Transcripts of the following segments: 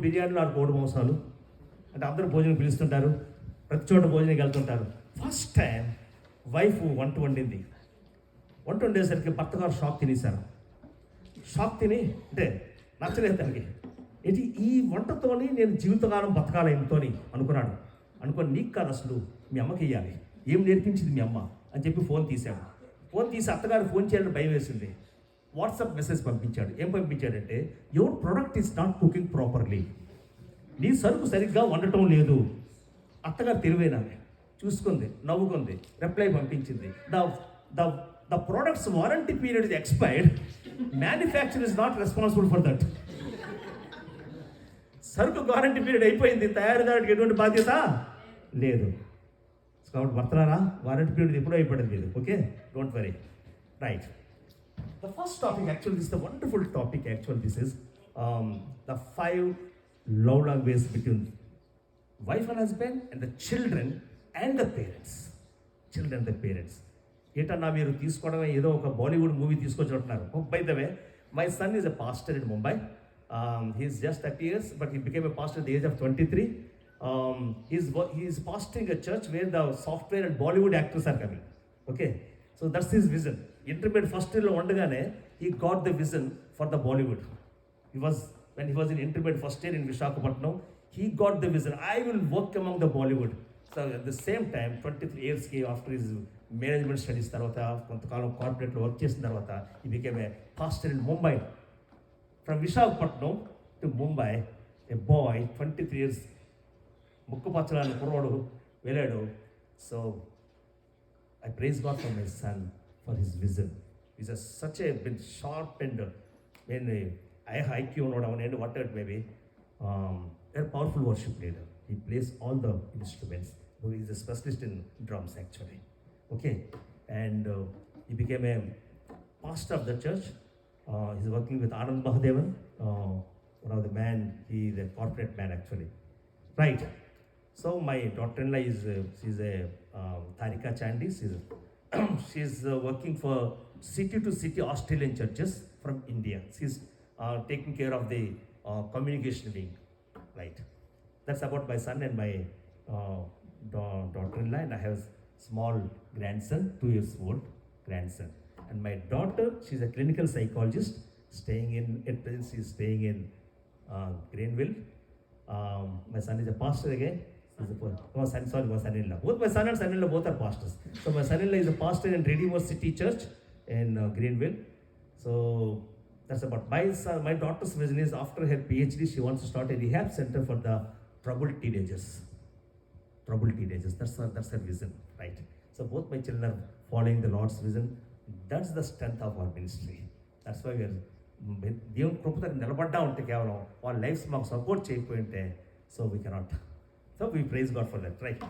బిర్యానీలు, 6 కోడి మాంసాలు అంటే అందరూ భోజనం పిలుస్తుంటారు, ప్రతి చోట భోజనానికి వెళ్తుంటారు. ఫస్ట్ టైం వైఫ్ వంట వండేసరికి భర్త గారు షాక్ తిని అంటే నచ్చలేదు తనకి. ఇది ఈ వంటతోని నేను జీవితకాలం బతకాలేమితోని అనుకొని నీకు కాదు అసలు మీ అమ్మకి ఇవ్వాలి, ఏం నేర్పించింది మీ అమ్మ అని చెప్పి ఫోన్ తీసి అత్తగారు ఫోన్ చేయాలని భయం వేసింది. వాట్సాప్ మెసేజ్ పంపించాడు. ఏం పంపించాడంటే, your product is not cooking properly, నీ సరుకు సరిగ్గా వండటం లేదు. అత్తగారు తెలివైన చూసుకుంది, నవ్వుకుంది, రిప్లై పంపించింది. The products warranty period is expired, manufacture is not responsible for that. సరుకు వారంటీ పీరియడ్ అయిపోయింది, తయారీదారుడికి ఎటువంటి బాధ్యత లేదు. కాబట్టి భర్తలారా, వారంటీ పీరియడ్ ఎప్పుడూ అయిపోయింది లేదు. Okay, don't worry. Right. The first topic, actually, this is the wonderful topic. Actually, this is the 5 love languages between wife and husband, and the children and the parents. ఏటన్నా మీరు తీసుకోవడమే ఏదో ఒక Bollywood movie తీసుకొచ్చుంటున్నారు. By the way, my son is a pastor in Mumbai. He's just 30 years, but he became a pastor at the age of 23. He's pastoring a church where the software and Bollywood actors are coming. Okay, so that's his vision. Intermediate first year lo undagane he got the vision for the Bollywood. When he was in intermediate first year in Visakhapatnam, he got the vision, I will work among the Bollywood. So at the same time 23 years ki after his management studies tarvata kontakalam corporate lo work chesin tarvata he became a pastor in Mumbai. From Visakhapatnam to Mumbai, a boy 23 years ముక్కుపచ్చలాని కుర్రోడు వెళ్ళాడు. So I praise God for my son, for his vision. He's such a bit sharp and IQ and whatever it may be. A powerful worship leader. He plays all the instruments. He's a specialist in drums actually. Okay, and he became a pastor of the church. He's working with Anand Mahadevan, one of the man. He is a corporate man actually. Right. So my daughter-in-law she's a Tarika Chandy. She's working for city-to-city Australian churches from India. She's taking care of the communication wing. Right. That's about my son and my daughter-in-law. And I have a small grandson, 2 years old grandson. And my daughter, she's a clinical psychologist, at present she's staying in Greenville. My son is a pastor again. My son-in-law. Both my son and son-in-law both are pastors. So my son-in-law is a pastor in Redeemer City Church in Greenville. So that's about my daughter's vision is, after her PhD, she wants to start a rehab center for the troubled teenagers. That's her vision, right? So both my children are following the Lord's vision. That's the strength of our ministry. That's why we are దేవుని కృపతో నిలబడ్డా ఉంటే కేవలం వాళ్ళ lifes మాకు support చేయకపోయింటే, so we cannot. So we praise God for that. Right.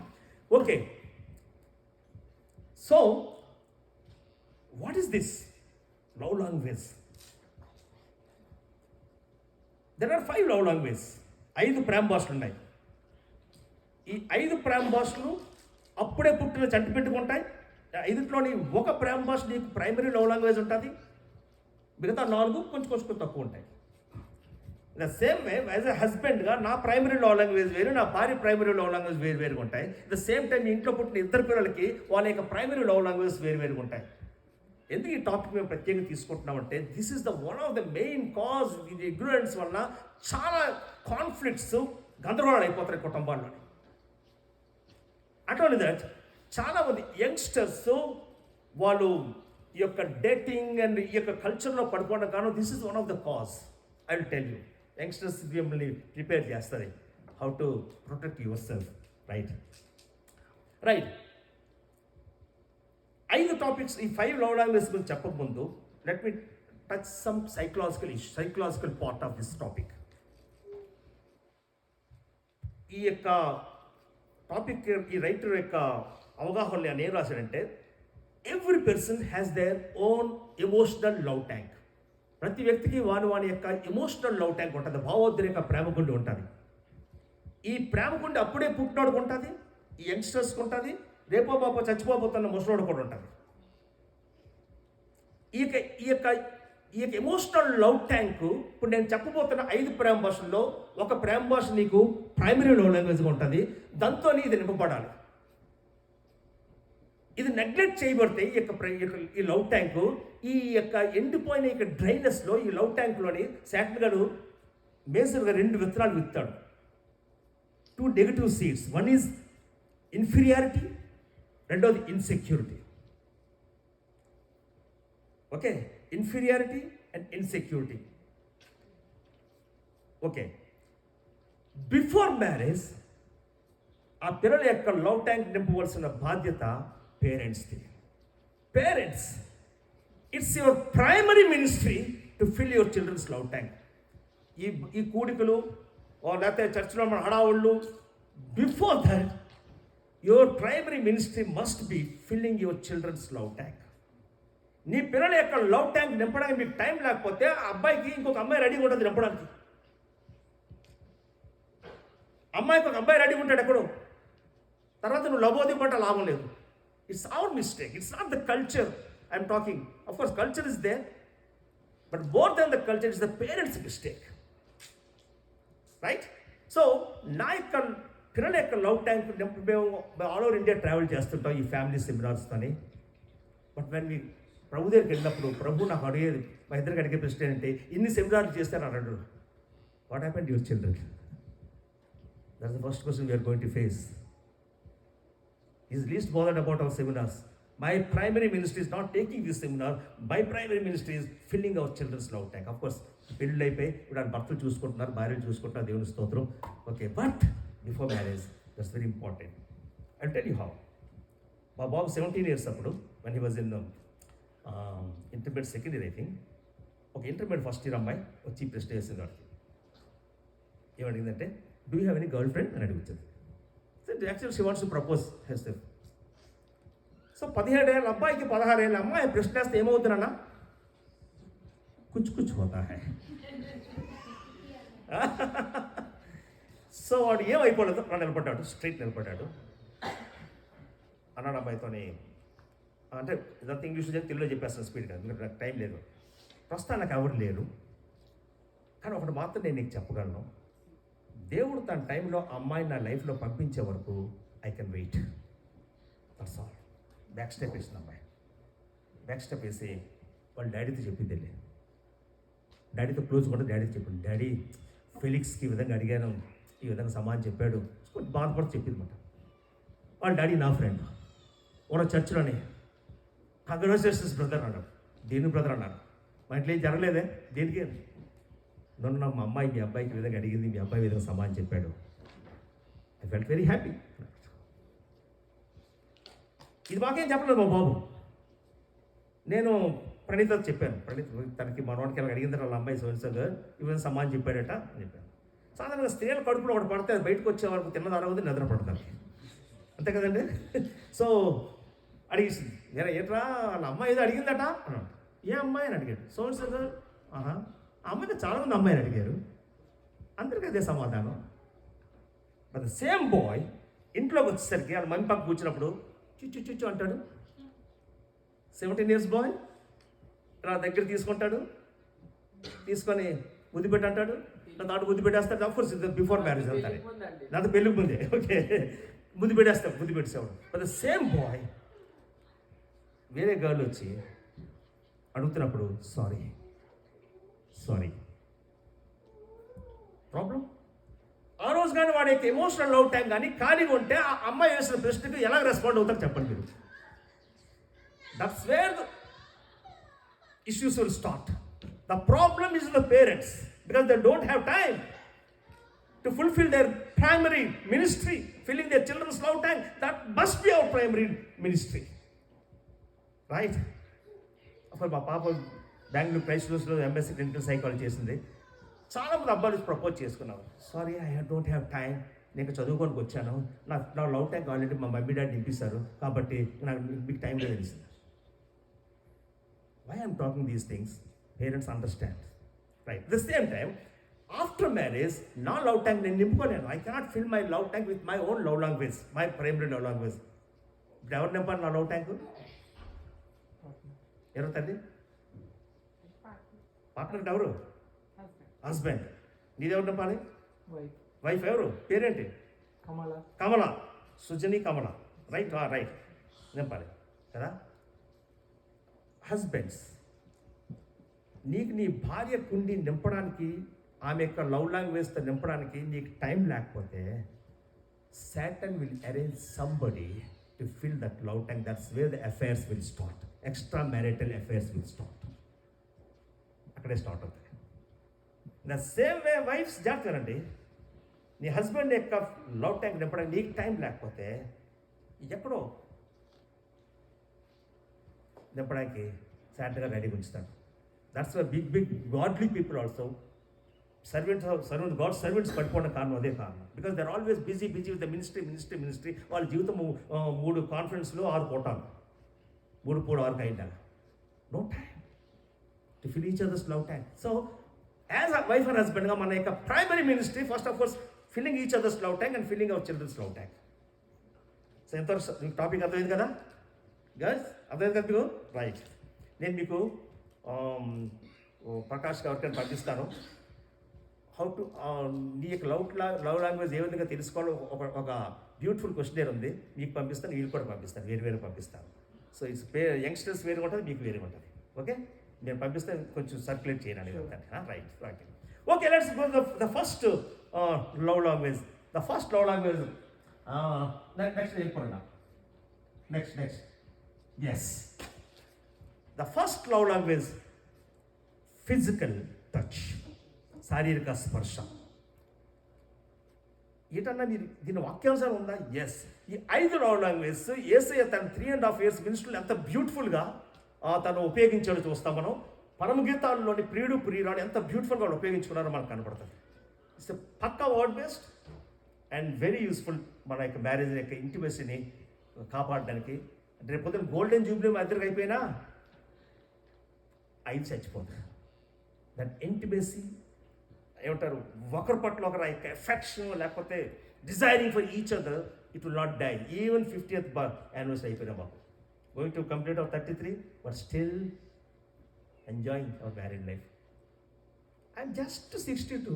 Okay, so what is this love language? There are 5 love language. 5 ప్రేమ భాషలు ఉన్నాయి. ఈ 5 ప్రేమ భాషలు అప్పుడే పుట్టిన చంటి పెట్టుకుంటాయి. 5లోని ఒక ప్రేమ భాష నీకు ప్రైమరీ లవ్ లాంగ్వేజ్ ఉంటుంది, మిగతా 4 కొంచెం తక్కువ ఉంటాయి. The same way as a హస్బెండ్గా నా ప్రైమరీ లవ్ లాంగ్వేజ్ వేరు, నా భార్య ప్రైమరీ లవ్ లాంగ్వేజ్ వేరుగా ఉంటాయి. ద సేమ్ టైం ఇంట్లో పుట్టిన ఇద్దరు పిల్లలకి వాళ్ళ యొక్క ప్రైమరీ లవ్ లాంగ్వేజ్ వేరుగా ఉంటాయి. ఎందుకు ఈ టాపిక్ మేము ప్రత్యేకంగా తీసుకుంటున్నామంటే, this is one of the main cause. ఇది ఇగ్నోరెన్స్ వల్ల చాలా కాన్ఫ్లిక్ట్స్, గందరగోళాలు అయిపోతాయి కుటుంబాల్లోని. అట్ ఓన్లీ దట్, చాలామంది యంగ్స్టర్స్ వాళ్ళు ఈ యొక్క డేటింగ్ అండ్ ఈ యొక్క కల్చర్లో పడిపోవడం కాను. This is one of the cause. I will tell you. Youngsters మిమ్మల్ని ప్రిపేర్ చేస్తారు how to protect your self. Right. 5 topics, ఈ 5 లవ్ లాంగ్వేజ్ గురించి చెప్పకముందు let me touch some psychological part of this topic. ఈ యొక్క టాపిక్ ఈ writer యొక్క అవగాహనలు నేను ఏం రాశాడంటే, every person has their own emotional love tank. ప్రతి వ్యక్తికి వాని యొక్క ఎమోషనల్ లవ్ ట్యాంక్ ఉంటుంది, భావోద్రేక ప్రేమగుండి ఉంటుంది. ఈ ప్రేమగుండి అప్పుడే పుట్టినోడుకు ఉంటుంది, ఈ యంగ్స్టర్స్కి ఉంటుంది, రేపో పాపో చచ్చిపోబోతున్న ముసలోడు కూడా ఉంటుంది. ఈ యొక్క ఈ యొక్క ఎమోషనల్ లవ్ ట్యాంక్ ఇప్పుడు నేను చెప్పబోతున్న 5 ప్రేమ భాషల్లో ఒక ప్రేమ భాష నీకు ప్రైమరీ లవ్ లాంగ్వేజ్గా ఉంటుంది. దాంతో ఇది నింపబడాలి. ఇది నెగ్లెక్ట్ చేయబడితే ఈ లవ్ ట్యాంకు ఈ యొక్క ఎండిపోయిన ఈ డ్రైనెస్లో ఈ లవ్ ట్యాంక్లోని శాటన్ గారు మేజర్గా 2 విత్తనాలు విత్తాడు. 2 negative seeds. One is inferiority, రెండోది insecurity. Okay, inferiority and insecurity. Okay, before marriage ఆ పిల్లల యొక్క లవ్ ట్యాంక్ నింపవలసిన బాధ్యత పేరెంట్స్ది. Parents, it's your primary ministry to fill your children's love tank. ఈ కూడికలు లేకపోతే చర్చిలో మన హడావుళ్ళు, before that your primary ministry must be filling your children's love tank. నీ పిల్లల యొక్క లవ్ ట్యాంక్ నింపడానికి మీకు టైం లేకపోతే ఆ అబ్బాయికి ఇంకొక అమ్మాయి రెడీగా ఉంటుంది నింపడానికి. అమ్మాయికి ఒక అబ్బాయి రెడీగా ఉంటాడు ఎక్కడో, తర్వాత నువ్వు లబోదిపట్ట లాభం లేదు. It's our mistake. It's not the culture I'm talking. Of course culture is there, but more than the culture it's the parents mistake, right? So నా యొక్క పిల్లల యొక్క లవ్ ట్యాంక్ మేము ఆల్ ఓవర్ ఇండియా ట్రావెల్ చేస్తుంటాం ఈ family సెమినార్స్తోని. But when మీ ప్రభు దగ్గరికి వెళ్ళినప్పుడు ప్రభు నాకు అడిగేది, మా ఇద్దరికి అడిగే ప్రశ్న ఏంటంటే, ఇన్ని సెమినార్లు చేస్తాను అన్నాడు, what happened to your children? That's the first question we're going to face. Is least bothered about our seminars. My primary ministry is not taking this seminar. My primary ministry is filling our children's love tank. Of course పెళ్ళిళ్ళు అయిపోయి ఇప్పుడు ఆయన భర్తలు చూసుకుంటున్నారు, భార్యలు చూసుకుంటున్నారు, దేవుని స్తోత్రం. Okay, but before marriage that's very important. I tell you how. మా బాబు 17 years అప్పుడు, when he was in intermediate second year I think, ఒక ఇంటర్మీడియట్ ఫస్ట్ ఇయర్ అమ్మాయి వచ్చి ప్రశ్న వేసింది వాడికి. ఏమడిగిందంటే, do you have any girl friend అని అడిగింది. Actually she wants to propose herself. So 17 ఏళ్ళ అబ్బాయికి 16 ఏళ్ళ అమ్మాయి ప్రశ్న వేస్తే ఏమవుతుందన్నా, కుచ్ కుచ్ హోతా హై. సో వాడు ఏమైపోలేదు, నిలబడ్డాడు, స్ట్రైట్ నిలబడ్డాడు. అన్నాడు అబ్బాయితోని, అంటే ఇదంతా ఇంగ్లీష్లో చెప్పి తెలుగులో చెప్పేస్తాను స్పీడ్గా, ఎందుకంటే నాకు టైం లేదు. ప్రస్తుతం నాకు ఎవరు లేరు, కానీ ఒకటి మాత్రం నేను నీకు చెప్పగలను, దేవుడు తన టైంలో అమ్మాయిని నా లైఫ్లో పంపించే వరకు I can wait. That's all. Back step వేసింది అమ్మాయి. బ్యాక్ స్టెప్ వేసి వాళ్ళ డాడీతో చెప్పింది వెళ్ళి, డాడీతో క్లోజ్ కూడా డాడీతో చెప్పింది, డాడీ ఫెలిక్స్కి ఈ విధంగా అడిగాను, ఈ విధంగా సమాధానం చెప్పాడు, కొంచెం బాధపడుతూ చెప్పింది అనమాట. వాళ్ళ డాడీ నా ఫ్రెండ్, ఒక చర్చిలోనే కంగ్రాచులేషన్స్ బ్రదర్ అన్నాడు. దేని బ్రదర్ అన్నాడు, మా ఇంట్లో ఏం జరగలేదే, దేనికి? నన్ను మా అమ్మాయి మీ అబ్బాయికి విధంగా అడిగింది, మీ అబ్బాయి విధంగా సమాధానం చెప్పాడు, ఐ ఫెల్ట్ వెరీ హ్యాపీ. ఇది మాకేం చెప్పలేదు మా బాబు. నేను ప్రణీత చెప్పాను, ప్రణీత్ తనకి మనవాడికి ఎలా అడిగిన తర్వాత వాళ్ళ అమ్మాయి సోన్సంగా ఈ విధంగా సమాధానం చెప్పాడట అని చెప్పాను. సాధారణంగా స్త్రీల కడుపులో ఒకటి పడితే అది బయటకు వచ్చే వరకు తిన్నది అరవది నిద్ర పడతారు, అంతే కదండి. సో అడిగేసింది, నేను ఏంట్రా వాళ్ళ అమ్మాయి ఏదో అడిగిందట అన్నాడు. ఏ అమ్మాయి అని అడిగాడు. సోన్సంగా ఆహా, ఆ అమ్మాయిని చాలామంది అమ్మాయిని అడిగారు, అందరికీ అదే సమాధానం. బట్ ద సేమ్ బాయ్ ఇంట్లోకి వచ్చేసరికి వాళ్ళ మమ్మీ పక్క కూర్చున్నప్పుడు చుచ్చు చుచ్చు అంటాడు. 17 years బాయ్ నా దగ్గర తీసుకుంటాడు, తీసుకొని ముద్దు పెట్టి అంటాడు, నా దాంట్లో ముద్దు పెట్టేస్తాడు. అఫ్కోర్స్ బిఫోర్ మ్యారేజ్ అంటారు, నాతో పెళ్ళికి ముందే. ఓకే, ముద్దు పెట్టేస్తాడు, ముద్దు పెట్టేసేవాడు. బట్ ద సేమ్ బాయ్ వేరే గర్ల్ వచ్చి అడుగుతున్నప్పుడు సారీ సారీ. ప్రాబ్లం ఆ రోజు కానీ వాడి యొక్క ఎమోషనల్ లవ్ టైం కానీ ఖాళీగా ఉంటే ఆ అమ్మాయి వేసిన ప్రశ్నకు ఎలా రెస్పాండ్ అవుతారు చెప్పండి మీరు. That's where the issues will start. The problem is the parents, because they don't have time to fulfill their primary ministry, filling their children's love tank. That must be our primary ministry, right? అప్పుడు మా పాప Bengaluru క్రైస్ట్లో MSc clinical psychology చేసింది. చాలామంది అబ్బాయిలు propose చేసుకున్నాను. Sorry, I don't have time, నేను చదువుకోనికి వచ్చాను, నా లవ్ ట్యాంక్ ఆల్రెడీ మా మమ్మీ డాడీ నింపిస్తారు, కాబట్టి నాకు మీకు టైం లేదు తెలిసింది. Why I'm talking these things, parents understand, right? At the same time, after marriage, నా love tank నేను నింపుకోలేను. I cannot fill my love tank with my own love language, my primary love language. ఇప్పుడు ఎవరు నింపాలి నా love tank? ఎవరు తల్లి? Partner ఎవరు? Husband. నీదెవరు చెప్పాలి? వైఫ్. వైఫ్ ఎవరు? పేరేంటి? కమల. కమల. సుజని కమల. రైట్ రైట్ నింపాలి కదా. హస్బెండ్స్, నీకు నీ భార్య కుండి నింపడానికి, ఆమె యొక్క లవ్ లాంగ్వేజ్తో నింపడానికి నీకు టైం లేకపోతే, Satan will arrange somebody to fill that love tank. That's where the affairs will start. Extramarital affairs will start. అక్కడే స్టార్ట్ అవుతుంది. ద సేమ్ వే వైఫ్స్ జాగ్రత్తనండి. నీ హస్బెండ్ యొక్క లవ్ ట్యాంక్ నింపడానికి నీకు టైం లేకపోతే ఎక్కడో నింపడానికి శాంట్గా రెడీగా ఉంచుతాడు. That's why big godly people also servants god servants పడిపోవడం కారణం అదే కారణం. Because they are always busy with the ministry. వాళ్ళ జీవితం 3 కాన్ఫరెన్స్లో 6 కోటాలు, 3 పూడు 6 అయిందా. No time to fill each others love tank. So as a wife and హస్బెండ్గా మన యొక్క primary ministry first of course filling each others love tank and filling our children's love tank. So ఎంతవరకు టాపిక్ అర్థమైంది కదా girls? అర్థమైంది కదా మీకు? Right. నేను మీకు ప్రకాష్ గారికి పంపిస్తాను. హౌ టు నీ యొక్క లవ్ లాంగ్వేజ్ ఏ విధంగా తెలుసుకోవాలో ఒక బ్యూటిఫుల్ క్వశ్చనర్ ఉంది, మీకు పంపిస్తాను, వీళ్ళు కూడా పంపిస్తాను, వేరు పంపిస్తాను. సో ఇట్స్ యంగ్స్టర్స్ వేరుగా ఉంటుంది, మీకు వేరుగా ఉంటుంది. ఓకే, నేను పంపిస్తే కొంచెం సర్క్యులేట్ చేయడానికి right. Right. Okay, let's go the first love language. The first love language next వెళ్ళిపోయినా next yes. The first love language physical touch, శారీరక స్పర్శ. ఏంటన్నా మీరు దీని వాక్యాంశాలు ఉందా? ఎస్. ఈ 5 లవ్ లాంగ్వేజ్ యేసయ్య తన 3.5 years మినిస్ట్రీలో ఎంత బ్యూటిఫుల్గా తను ఉపయోగించాడో చూస్తాం మనం. పరమగీతాల్లోని ప్రియుడు ప్రియురాలు ఎంత బ్యూటిఫుల్గా వాళ్ళు ఉపయోగించుకున్నారో మనకు కనపడుతుంది. ఇట్స్ పక్కా word based and very useful మన యొక్క మ్యారేజ్ యొక్క ఇంటిమసీని కాపాడడానికి. రేపు పొద్దున గోల్డెన్ జూబ్లీ మా ఇద్దరికి అయిపోయినా 5 చచ్చిపోతుంది. దట్ ఇంటిమసీ ఏమంటారు, ఒకరి పట్ల ఒకరు యొక్క ఎఫెక్షన్ లేకపోతే desiring for each other, it will not die. Even 50th anniversary అయిపోయినా మాకు going to complete our 33 but still enjoying our married life. I'm just 62.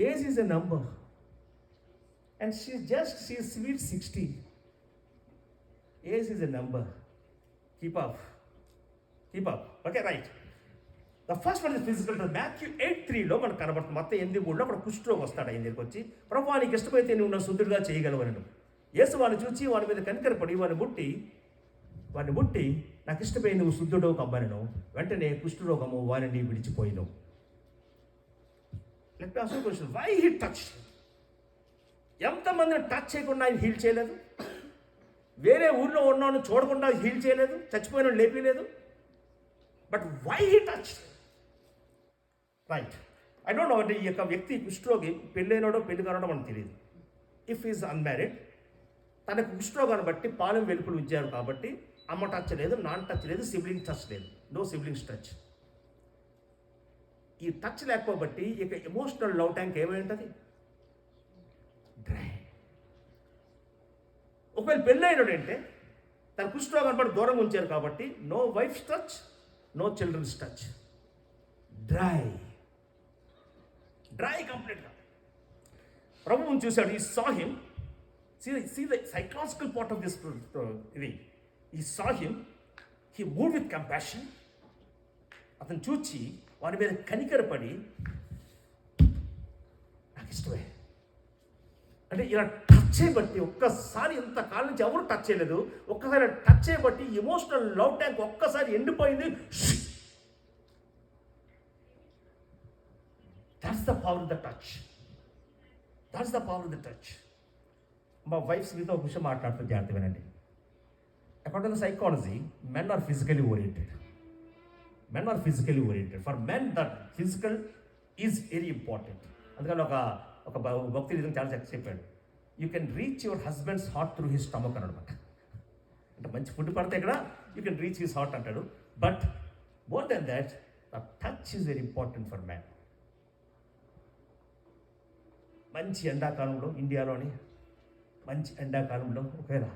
Age is a number and she is sweet 60. Age is a number. Keep up. Okay, right. The first one is physical touch. Matthew 8:3లో మనకు కనబడుతుంది. మొత్తం 8:3లో అక్కడ కుష్ఠరోగి వస్తాడు ఆయన దగ్గరికి వచ్చి, ప్రభువా నీకు ఇష్టమైతే నువ్వు నన్ను శుద్ధుడిగా చేయగలవను. యేసు వాడిని చూచి వాడి మీద కనికరపడి వాడిని ముట్టి నాకు ఇష్టపోయి నువ్వు శుద్ధుడు కమ్మను. వెంటనే కుష్ఠరోగము వారిని విడిచిపోయిను. Let me ask you a question. Why he touched? ఎంతమందిని టచ్ చేయకుండా ఆయన హీల్ చేయలేదు? వేరే ఊళ్ళో ఉన్నవాడిని చూడకుండా హీల్ చేయలేదు, చచ్చిపోయిన లేపలేదు. But why he touch? Right. I don't know అంటే ఈ యొక్క వ్యక్తి కుష్ఠరోగి పెళ్ళైనడో పెళ్లి కానడో మనకు తెలియదు. ఇఫ్ ఈజ్ అన్మ్యారీడ్, తనకు కుష్ఠరోగాన్ని బట్టి పాలెం వెలుపులు ఇచ్చారు కాబట్టి అమ్మ టచ్ లేదు, నాన్న టచ్ లేదు, సిబ్లింగ్ టచ్ లేదు, నో సిబ్లింగ్స్ టచ్. ఈ టచ్ లేకపోబట్టి ఇక ఎమోషనల్ లవ్ ట్యాంక్ ఏమై ఉంటుంది? డ్రై. ఒకవేళ పెళ్ళైనడు అంటే తన కుష్ఠరోగాన్ని బట్టి దూరంగా ఉంచారు కాబట్టి no wife's touch, no children's touch. Dry కంప్లీట్గా. ప్రభువుని చూశాడు. He saw him. See the psychological part of this ఇది. He saw him. He moved with compassion. అతను చూచి వాడి మీద కనికరపడి నాకు ఇష్టమే అంటే ఇలా టచ్ చేయబట్టి, ఒక్కసారి ఇంతకాలం నుంచి ఎవరు టచ్ చేయలేదు, ఒక్కసారి టచ్ చేయబట్టి ఎమోషనల్ లవ్ ట్యాంక్ ఒక్కసారి ఎండిపోయింది. That's the power of the touch. మా వైఫ్స్ మీతో ఒక విషయం మాట్లాడుతూ జాగ్రత్త వినండి. According to psychology, men are physically oriented. For men, that physical is very important. అందుకని ఒక భక్తి విధంగా చాలా చెప్పాడు, you can reach your husband's heart through his stomach అని అనమాట. అంటే మంచి ఫుడ్ పడితే ఇక్కడ you can reach his heart అంటాడు. But more than that, the touch is very important for man. మంచి ఎండాకాలంలో, ఇండియాలోని మంచి ఎండాకాలంలో ఒకవేళ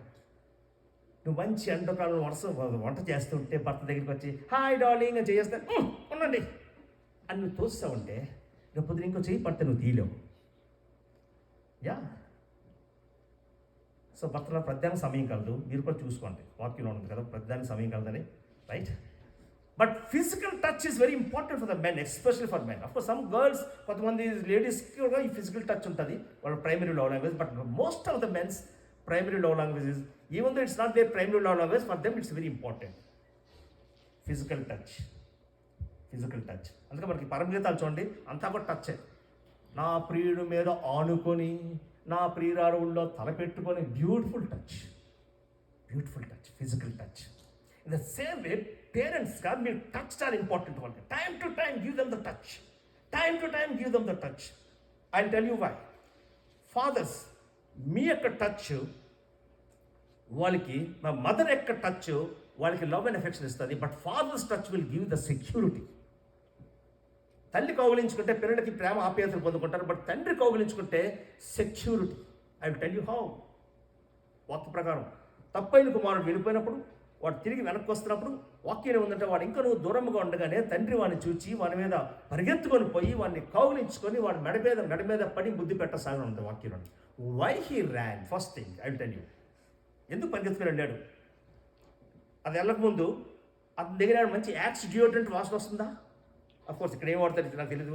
నువ్వు మంచి ఎండాకాలంలో వంట చేస్తుంటే భర్త దగ్గరికి వచ్చి హాయ్ డార్లింగ్ అని చేస్తే ఉండండి అని నువ్వు తోస్తావంటే రేపు పొద్దున ఇంకో చేయి పడితే నువ్వు తీయలేవు. యా. సో భర్తలో ప్రతిదానికి సమయం కలదు, మీరు కూడా చూసుకోండి, వాక్యంలో ఉంది కదా ప్రతిదానికి సమయం కలదని, right? But physical touch is very important for the men, especially for men. Of course some girls, కొంతమంది లేడీస్కి కూడా ఈ ఫిజికల్ టచ్ ఉంటుంది, వాళ్ళ primary love language. But most of the men's primary love language is, even though it's not their primary love language, for them it's very important. Physical touch, physical touch. అందుకే మనకి పరమగీతాలు చూడండి, అంతా కూడా టచ్చే. నా ప్రియుడి మీద ఆనుకొని, నా ప్రియురాలులో తలపెట్టుకొని, beautiful touch, beautiful touch, physical touch. In the same way పేరెంట్స్గా మీరు టచ్ చాలా ఇంపార్టెంట్ వాళ్ళకి. Time to time give them the touch, time to time give them the touch. I tell you why. Fathers, మీ యొక్క touch వాళ్ళకి, మా mother యొక్క touch వాళ్ళకి లవ్ అండ్ ఎఫెక్షన్ ఇస్తుంది. But father's touch will give the security. తల్లి కౌగిలించుకుంటే పిల్లలకి ప్రేమ ఆప్యాయతలు పొందుకుంటారు, బట్ తండ్రి కౌగిలించుకుంటే security. I will tell you how. వాక్య ప్రకారం తప్పైన కుమారుడు వెళ్ళిపోయినప్పుడు, వాడు తిరిగి వెనక్కి వస్తున్నప్పుడు వాక్యం ఏముందంటే, వాడు ఇంకా నువ్వు దూరంగా ఉండగానే తండ్రి వాడిని చూచి వాడి మీద పరిగెత్తుకొని పోయి వాడిని కౌగిలించుకొని వాడి మెడ మీద పడి బుద్ధి పెట్టసాగని ఉంది వాక్యంలో. Why he ran? First thing I will tell you. ఎందుకు పరిగెత్తుకుని వెళ్ళాడు? అది వెళ్ళకముందు అతని దగ్గర మంచి యాక్స్ డియోడ్రెంట్ వాసన వస్తుందా? అఫ్కోర్స్ ఇక్కడ ఏం వాడతారు నాకు తెలియదు,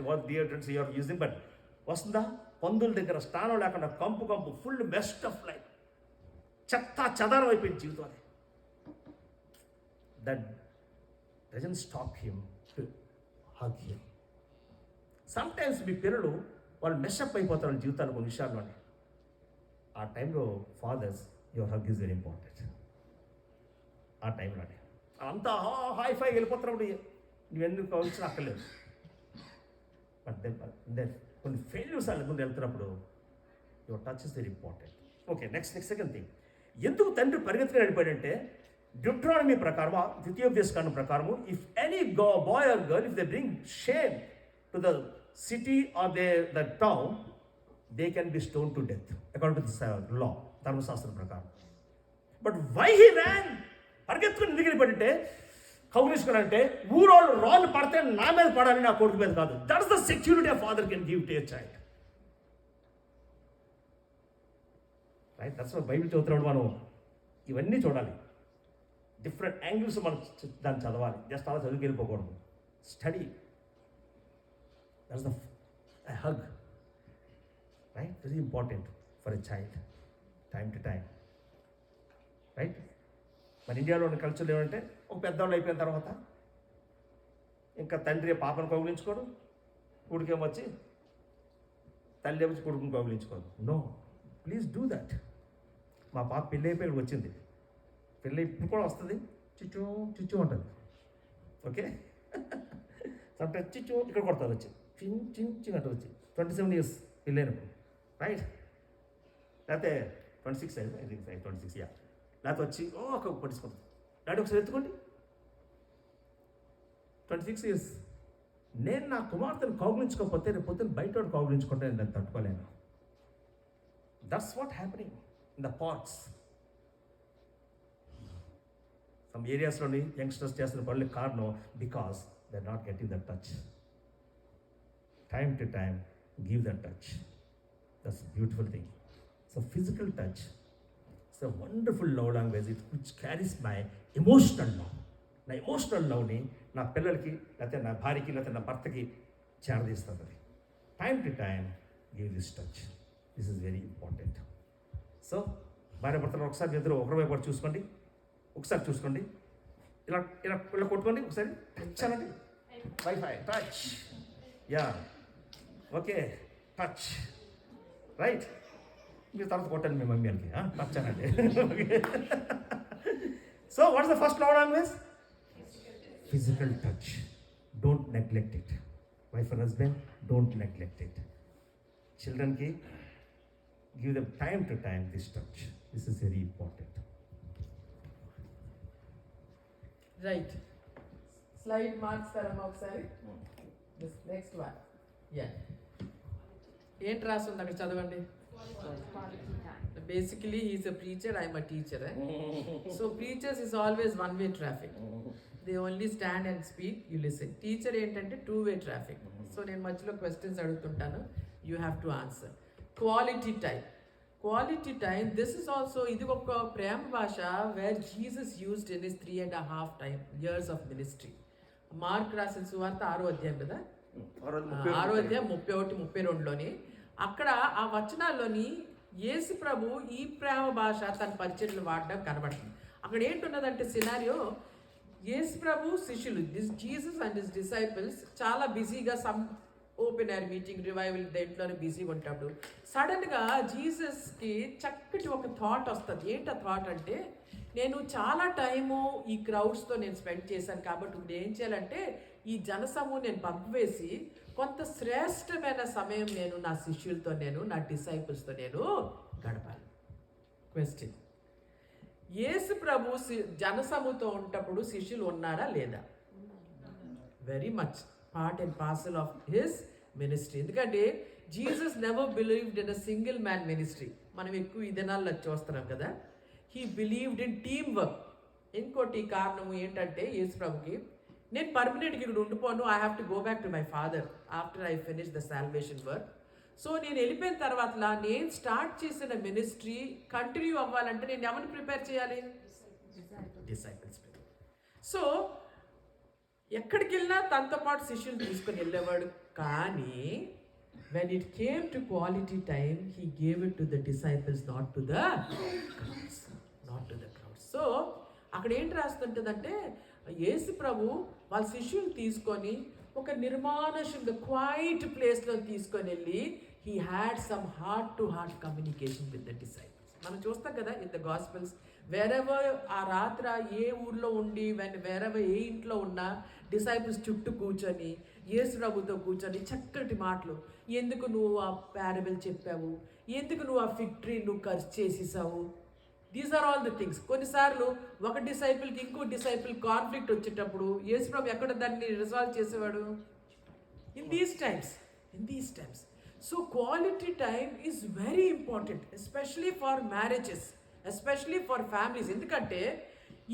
what deodorants you're using, but వస్తుందా? పందుల దగ్గర స్నానం లేకుండా కంపు ఫుల్ బెస్ట్ ఆఫ్ లైఫ్, చెత్త చెదారం అయిపోయింది జీవితం. అది that doesn't stop him to hug him. Sometimes మీ పిల్లలు వాళ్ళు మెషప్ అయిపోతారు జీవితాలు కొన్ని విషయాల్లోనే. ఆ టైంలో fathers, your hug is very important. ఆ టైంలోనే అంతా హైఫై వెళ్ళిపోతున్నప్పుడు నువ్వెందుకు కావాల్సిన అక్కర్లేదు. బట్ దెన్ కొన్ని ఫెయిల్యూర్స్ వాళ్ళ ముందు వెళ్తున్నప్పుడు your touch is very important. Okay, next second thing. ఎందుకు తండ్రి పరిగెత్తుకుని వెళ్ళిపోయాడంటే, డ్యూట్రానమీ ప్రకారము, ద్వితీయోపదేశకాండం ప్రకారము, if any boy or girl, if they bring shame to the city or the town, they can be stone to death according to the law, ధర్మశాస్త్రం ప్రకారం. But why he ran? పరిగెత్తుకుని ఎందుకు వెళ్ళిపోయాడంటే, కౌగిలించుకోవాలంటే ఊరోళ్ళు రాళ్ళు పడితే నా మీద పడాలి, నా కొడుకు మీద కాదు. That is the security of father can give to a child. Right? That's why Bible చదువుతున్నాడు మనం ఇవన్నీ చూడాలి, డిఫరెంట్ యాంగిల్స్ మనం దాన్ని చదవాలి. జస్ట్ అలా చదువుకి వెళ్ళిపోకూడదు. Study. That's the hug. Right? Very important for a child, time to time. Right? మన ఇండియాలో ఉన్న కల్చర్లు ఏమంటే, ఒక పెద్దవాళ్ళు అయిపోయిన తర్వాత ఇంకా తండ్రి పాపను కౌగిలించుకోడు, కొడుకేమో వచ్చి తల్లి వచ్చి కొడుకుని కౌగిలించుకోదు. No, please do that. మా పాప పెళ్ళి అయిపోయి వచ్చింది, పెళ్ళి ఇప్పుడు కూడా వస్తుంది, చిచ్చు చిచ్చు ఉంటుంది. ఓకే, సమ్టైమ్స్ చిచ్చు ఇక్కడ కొడతారు వచ్చి, చిన్ అంటారు వచ్చి. 27 years పెళ్ళైనప్పుడు, రైట్? లేకపోతే 26 అయింది, 26, యా. లేకపోతే వచ్చి ఒక పట్టించుకుంటుంది, డాడీ ఒకసారి ఎత్తుకోండి. 26 years. నేను నా కుమార్తెను కౌగిలించుకోకపోతే రేపు పొద్దున్న బయట కౌగిలించుకుంటే నేను తట్టుకోలేను. That's what happening in the parts. Some ఏరియాస్లోని యంగ్స్టర్స్ చేస్తున్న పనులకు కారణం because they are not getting the touch. Time to time give the touch. That's beautiful thing. So physical touch it's a wonderful love language which carries my emotional love. నా emotional లవ్ని నా పిల్లలకి, లేకపోతే నా భార్యకి, లేకపోతే నా భర్తకి చేరదీస్తుంది. అది time to time give this touch. This is very important. So భార్య భర్తలు ఒకసారి ఇద్దరు ఒకరి వైపు చూసుకోండి, ఒకసారి చూసుకోండి, ఇలా ఇలా ఇలా కొట్టుకోండి, ఒకసారి టచ్ అనండి. Wifi touch, yeah, okay, touch, right. మీరు తర్వాత కొట్టండి మీ మమ్మీ వాళ్ళకి, టచ్ అనండి. So what's the first love language? Physical touch. Don't neglect it. Wife and husband, don't neglect it. Children ki give them time to time this touch. This is very important. Right. Slide marks tarama okkari. This next one. Yeah. Ent rasund akkada chadavandi. Basically he is a preacher, I am a teacher. So preachers is always one way traffic. They only stand and speak, you listen. Teacher ఏంటంటే two way traffic. So నేను మధ్యలో questions అడుగుతుంటాను, you have to answer. Quality time. Quality time, this is also, ఇది ఒక ప్రేమ భాష where Jesus used in his 3.5 years of ministry. Mark రాసిన సువార్త 6వ అధ్యాయం కదా, 6వ అధ్యాయం 31, 32లోని అక్కడ ఆ వచనాల్లోని యేసు ప్రభు ఈ ప్రేమ భాష తన పరిచర్లు వాడడం కనబడుతుంది. అక్కడ ఏంటున్నదంటే సినారియో, యేసు ప్రభు శిష్యులు, జీసస్ అండ్ హిస్ డిసైపుల్స్ చాలా బిజీగా some open air meeting, revival దేంట్లోనే బిజీగా ఉంటాడు. సడన్గా జీసస్కి చక్కటి ఒక థాట్ వస్తుంది. ఏంటి ఆ థాట్ అంటే, నేను చాలా టైము ఈ క్రౌడ్స్తో నేను స్పెండ్ చేశాను కాబట్టి ఇప్పుడు ఏం చేయాలంటే ఈ జనసమూహం నేను పంపివేసి కొంత శ్రేష్టమైన సమయం నేను నా శిష్యులతో, నేను నా డిసైపుల్స్తో నేను గడపాలి. క్వశ్చన్, యేసు ప్రభు జనసమూహంతో ఉన్నప్పుడు శిష్యులు ఉన్నారా లేదా? Very much part and parcel of his ministry. ఎందుకంటే Jesus never believed in a single man ministry. మనం ఎక్కువ ఈ దినాల్లో చూస్తున్నాం కదా. He believed in team work. ఇంకోటి కారణం ఏంటంటే యేసు ప్రభుకి, నేను పర్మనెంట్గా ఇక్కడ ఉండిపోను, I have to go back to my father after I finish the salvation work. So నేను వెళ్ళిపోయిన తర్వాత నేను స్టార్ట్ చేసిన మినిస్ట్రీ కంటిన్యూ అవ్వాలంటే నేను ఎవరిని ప్రిపేర్ చేయాలి? డిసైపుల్స్. సో ఎక్కడికి వెళ్ళినా తనతో పాటు శిష్యులు తీసుకొని వెళ్ళేవాడు. కానీ when it came to quality time, he gave it to the disciples, not to the crowds. So అక్కడ ఏంటి రాస్తుంటుందంటే, యేసు ప్రభు వాళ్ళ శిష్యులు తీసుకొని ఒక నిర్మానుష్యంగా క్వైట్ ప్లేస్లో తీసుకొని వెళ్ళి he had some heart to heart communication with the disciples. మనం చూస్తాం కదా ఇన్ ద గాస్పెల్స్, వేరెవర్ ఆ రాత్ర ఏ ఊర్లో ఉండి వేరెవర్ ఏ ఇంట్లో ఉన్నా డిసైపుల్స్ చుట్టూ కూర్చొని యేసు ప్రభుతో కూర్చొని చక్కటి మాటలు, ఎందుకు నువ్వు ఆ పారబుల్ చెప్పావు, ఎందుకు నువ్వు ఆ ఫిగ్ ట్రీ నువ్వు ఖర్చు చేసేసావు, these are all the things. కొన్నిసార్లు ఒక డిసైపుల్కి ఇంకో డిసైపుల్ కాన్ఫ్లిక్ట్ వచ్చేటప్పుడు యేసు ప్రభు ఎక్కడ దాన్ని రిజాల్వ్ చేసేవాడు? In these times. So quality time is very important, especially for marriages, especially for families. ఎందుకంటే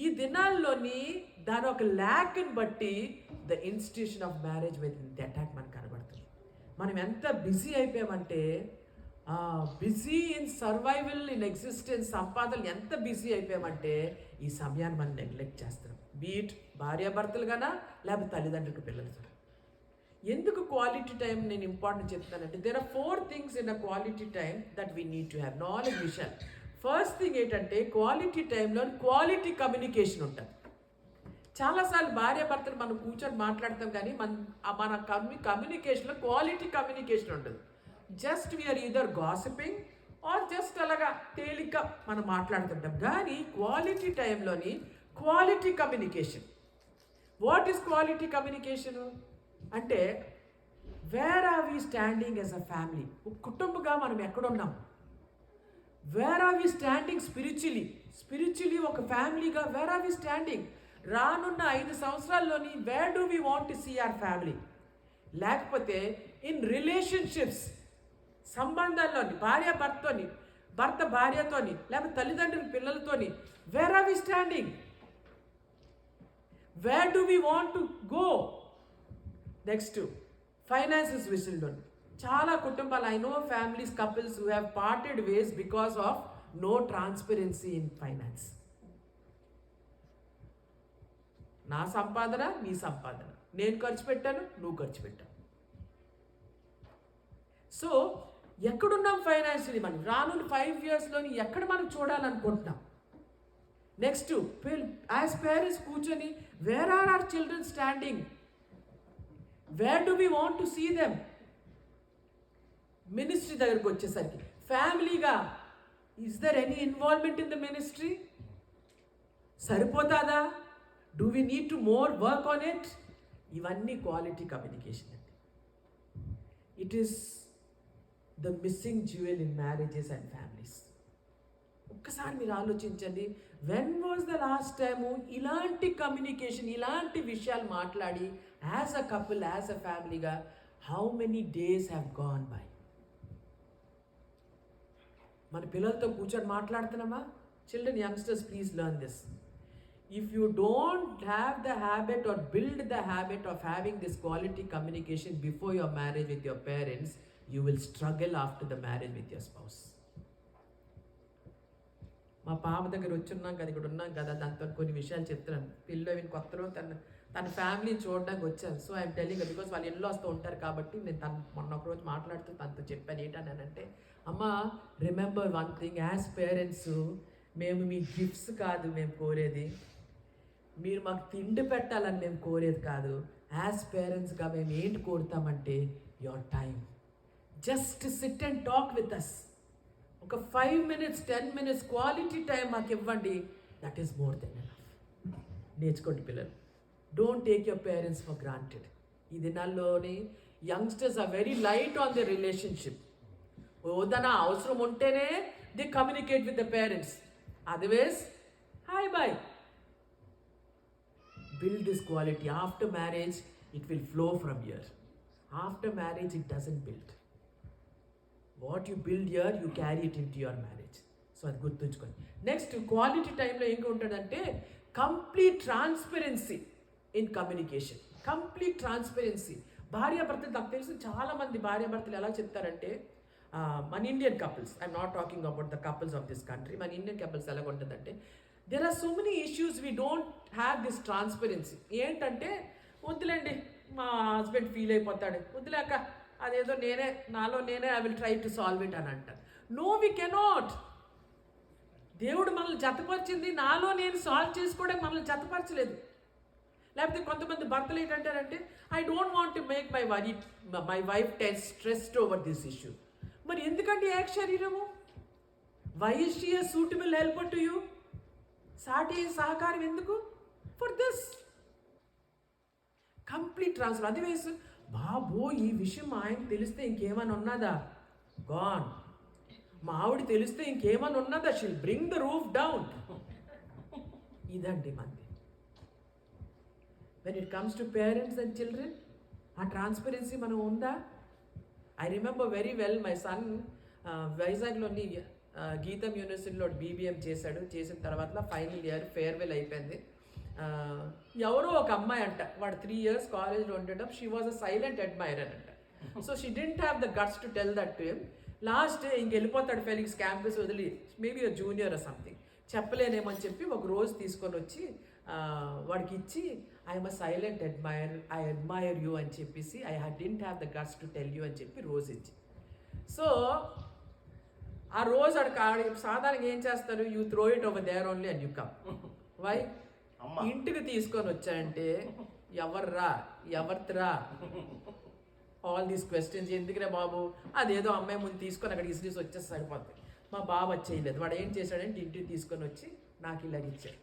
ఈ దినాల్లోని దాని ఒక ల్యాక్ని బట్టి the institution of marriage with the attack మనకు కనబడుతుంది. మనం ఎంత బిజీ అయిపోయామంటే, busy in survival, in existence, సంపాదనలు ఎంత బిజీ అయిపోయామంటే ఈ సమయాన్ని మనం నెగ్లెక్ట్ చేస్తాం. బీట్ భార్యాభర్తలు గానా లేకపోతే తల్లిదండ్రులకు పిల్లలతో. ఎందుకు క్వాలిటీ టైం నేను ఇంపార్టెంట్ చెప్తానంటే, there are 4 things in a quality time that we need to have. Knowledge విషయాలు. ఫస్ట్ థింగ్ ఏంటంటే, క్వాలిటీ టైంలో క్వాలిటీ కమ్యూనికేషన్ ఉంటుంది. చాలాసార్లు భార్యాభర్తలు మనం కూర్చొని మాట్లాడతాం కానీ మన కమ్యూనికేషన్లో క్వాలిటీ కమ్యూనికేషన్ ఉంటుంది. Just we are either gossiping or just అలాగా తేలిక మనం మాట్లాడుతుంటాం. కానీ క్వాలిటీ టైంలోని quality communication. What is quality communication అంటే, where are we standing as a family, ఒక కుటుంబంగా మనం ఎక్కడున్నాం, where are we standing spiritually ఒక ఫ్యామిలీగా వేర్ ఆర్ వీ స్టాండింగ్. రానున్న 5 సంవత్సరాల్లోని where do we want to see our family. లేకపోతే ఇన్ రిలేషన్షిప్స్, సంబంధాల్లోని భార్యాభర్తతోని, భర్త భార్యతోని, లేకపోతే తల్లిదండ్రుల పిల్లలతోని, where are we standing, where do we want to go. Next finances విషయంలోని చాలా కుటుంబాలు, I know families, couples who have parted ways because of no transparency in finance. నా సంపాదన నీ సంపాదన, నేను ఖర్చు పెట్టాను నువ్వు ఖర్చు పెట్టావు. సో ఎక్కడున్నాం ఫైనాన్షియలీ? మనం రానున్న 5 yearsలోని ఎక్కడ మనం చూడాలనుకుంటున్నాం? నెక్స్ట్ యాజ్ పేరెంట్స్ కూర్చొని where are our children standing, where do we want to see them. Ministry దగ్గరకు వచ్చేసరికి ఫ్యామిలీగా, is there any involvement in the ministry? సరిపోతుందా? Do we need to more work on it? ఇవన్నీ quality communication అండి. It is the missing jewel in marriages and families. ఒక్కసారి మీరు ఆలోచించండి, when was the last time ఇలాంటి communication, ఇలాంటి విషయాలు మాట్లాడి as a couple, as a ఫ్యామిలీగా how many days have gone by? మన పిల్లలతో కూర్చొని మాట్లాడుతున్నామా? Children, youngsters, please learn this. if you don't have the habit or build the habit of having this quality communication before your marriage with your parents, you will struggle after the marriage with your spouse. మా పాప దగ్గర వచ్చున్నాం కదా, ఇక్కడ ఉన్నాం కదా, దాంతో కొన్ని విషయాలు చెప్తున్నాను. పిల్లలు కొత్తలో తన ఫ్యామిలీని చూడడానికి వచ్చాను. సో ఐఎమ్ టెలింగ్ బికాస్ వాళ్ళు ఇల్లు వస్తూ ఉంటారు కాబట్టి నేను మొన్న ఒకరోజు మాట్లాడుతూ తనతో చెప్పాను. ఏంటన్నానంటే, అమ్మ remember one thing, as parents మేము మీ గిఫ్ట్స్ కాదు మేము కోరేది, మీరు మాకు తిండి పెట్టాలని మేము కోరేది కాదు. యాజ్ పేరెంట్స్గా మేము ఏంటి కోరుతామంటే your time. Just sit and talk with us. ఒక 5 minutes 10 minutes క్వాలిటీ టైం మాకు ఇవ్వండి. That is more than enough. నేర్చుకోండి పిల్లలు. Don't take your parents for granted. ఈ దినాల్లోని youngsters are very light on the relationship. ఏదైనా అవసరం ఉంటేనే they communicate with the parents. Otherwise hi bye. Build this quality. After marriage, it will flow from here. After marriage, it doesn't build. What you build here, you carry it into your marriage. So అది గుర్తుంచుకోండి. Next quality టైంలో ఇంకా ఉంటుందంటే complete transparency in communication. Complete transparency. భార్యాభర్తలు, నాకు తెలిసి చాలామంది భార్యాభర్తలు ఎలా చెప్తారంటే, మన Indian couples, I'm not talking about the couples of this country, మన ఇండియన్ కపుల్స్ ఎలా ఉంటుందంటే, there are so many issues we don't have this transparency. ఏంటంటే, వద్దులేండి మా హస్బెండ్ ఫీల్ అయిపోతాడు, వద్దులేక అదేదో నాలో నేనే I will try to solve it అని అంటారు. No, we cannot. దేవుడు మనల్ని జతపరిచింది నాలో నేను సాల్వ్ చేసుకోవడానికి మనల్ని జతపరచలేదు. లేకపోతే కొంతమంది భర్తలు ఏంటంటారంటే, I don't want to make my wife stressed over this issue. మరి ఎందుకంటే ఏక శరీరము? Why is she a suitable helper to you? సాటి సహకారం ఎందుకు? For this complete transfer. Otherwise బాబో ఈ విషయం మా ఆయనకి తెలిస్తే ఇంకేమైనా ఉన్నదా? గాన్. మా ఆవిడ తెలిస్తే ఇంకేమైనా ఉన్నదా? She'll bring the roof down. ఇదండి మంది. When it comes to parents and children, ఆ ట్రాన్స్పరెన్సీ మనం ఉందా? I remember very well, my son వైజాగ్లోని గీతం యూనివర్సిటీలో BBM చేశాడు. చేసిన తర్వాత ఫైనల్ ఇయర్ ఫేర్వెల్ అయిపోయింది. ఎవరో ఒక అమ్మాయి అంట, వాడు 3 years కాలేజ్లో ఉండేటప్పుడు she was a silent admirer అంట. So she didn't have the guts to tell that to him. Last ఇంక వెళ్ళిపోతాడు ఫెలిక్స్ క్యాంపస్ వదిలి, maybe a junior or something, చెప్పలేనేమని చెప్పి ఒక రోజు తీసుకొని వచ్చి వాడికి ఇచ్చి, I'm a silent I admire you అని చెప్పేసి, I didn't have the guts to tell you అని చెప్పి రోజు ఇచ్చి. సో ఆ రోజు అడికి సాధారణంగా ఏం చేస్తారు, you throw it over there only and you come. Why? ఇంటికి తీసుకొని వచ్చాయంటే ఎవరిరా ఆల్ దీస్ క్వశ్చన్స్ ఎందుకురా బాబు, అదేదో అమ్మాయి ముందు తీసుకొని అక్కడ ఇసిరీస్ వచ్చేసి సరిపోతుంది. మా బాబు వచ్చేయలేదు. వాడు ఏం చేశాడంటే ఇంటికి తీసుకొని వచ్చి నాకు ఇలాగ ఇచ్చాడు.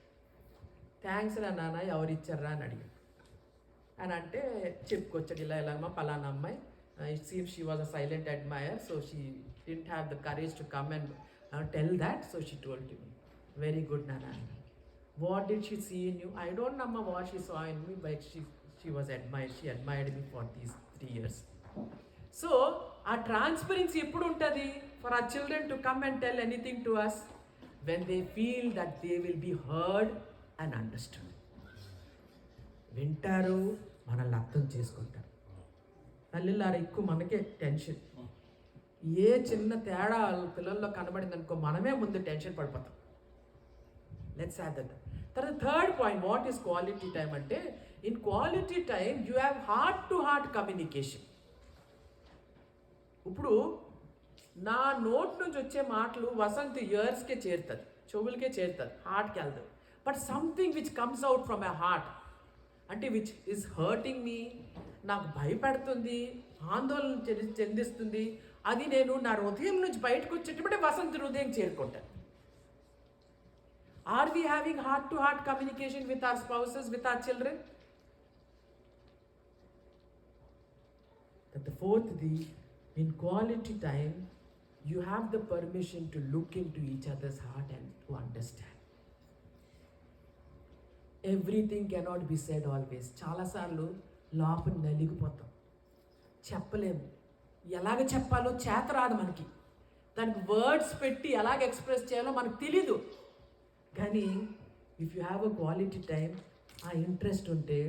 థ్యాంక్స్ రా నాన్న, ఎవరు ఇచ్చారా అని అడిగాడు. అని అంటే చెప్పుకొచ్చాడు, ఇలా మా పలానా అమ్మాయి, it seems she was a silent admirer, so she didn't have the courage to come and tell that, so she told me. Very good nana. What did she see in you? I don't know what she saw in me, but she was admired. She admired me for these 3 years. So our transparency eppudu untadi for our children to come and tell anything to us when they feel that they will be heard and understood. వింటారు, మనల్ని అర్థం చేసుకుంటారు. తల్లిలారా ఎక్కువ మనకే tension. ఏ చిన్న తేడా పిల్లల్లో కనబడింది అనుకో, మనమే ముందు టెన్షన్ పడిపోతాం. Let's have that. తర్వాత third point, what is quality time అంటే, in quality time you have heart to heart communication. ఇప్పుడు నా నోట్ నుంచి వచ్చే మాటలు వసంత్ ఇయర్స్కే చేరుతుంది, చెవులకే చేరుతుంది, హార్ట్కి వెళ్తుంది. But something which comes out from a heart, అంటే విచ్ ఈస్ హర్టింగ్ మీ, నాకు భయపెడుతుంది, ఆందోళన చెందిస్తుంది, అది నేను నా హృదయం నుంచి బయటకు వచ్చేటప్పుడే వసంత హృదయం చేరుకుంటాను. Are we having heart to heart communication with our spouses, with our children? The fourth, in quality time, you have the permission to look into each other's heart and to understand. Everything cannot be said always. చాలాసార్లు లోపల నలిగిపోతాం, చెప్పలేము, ఎలాగ చెప్పాలో చేత రాదు మనకి, దానికి words పెట్టి ఎలాగ ఎక్స్ప్రెస్ చేయాలో మనకు తెలీదు. కానీ if you have a quality time, ఆ ఇంట్రెస్ట్ ఉంటే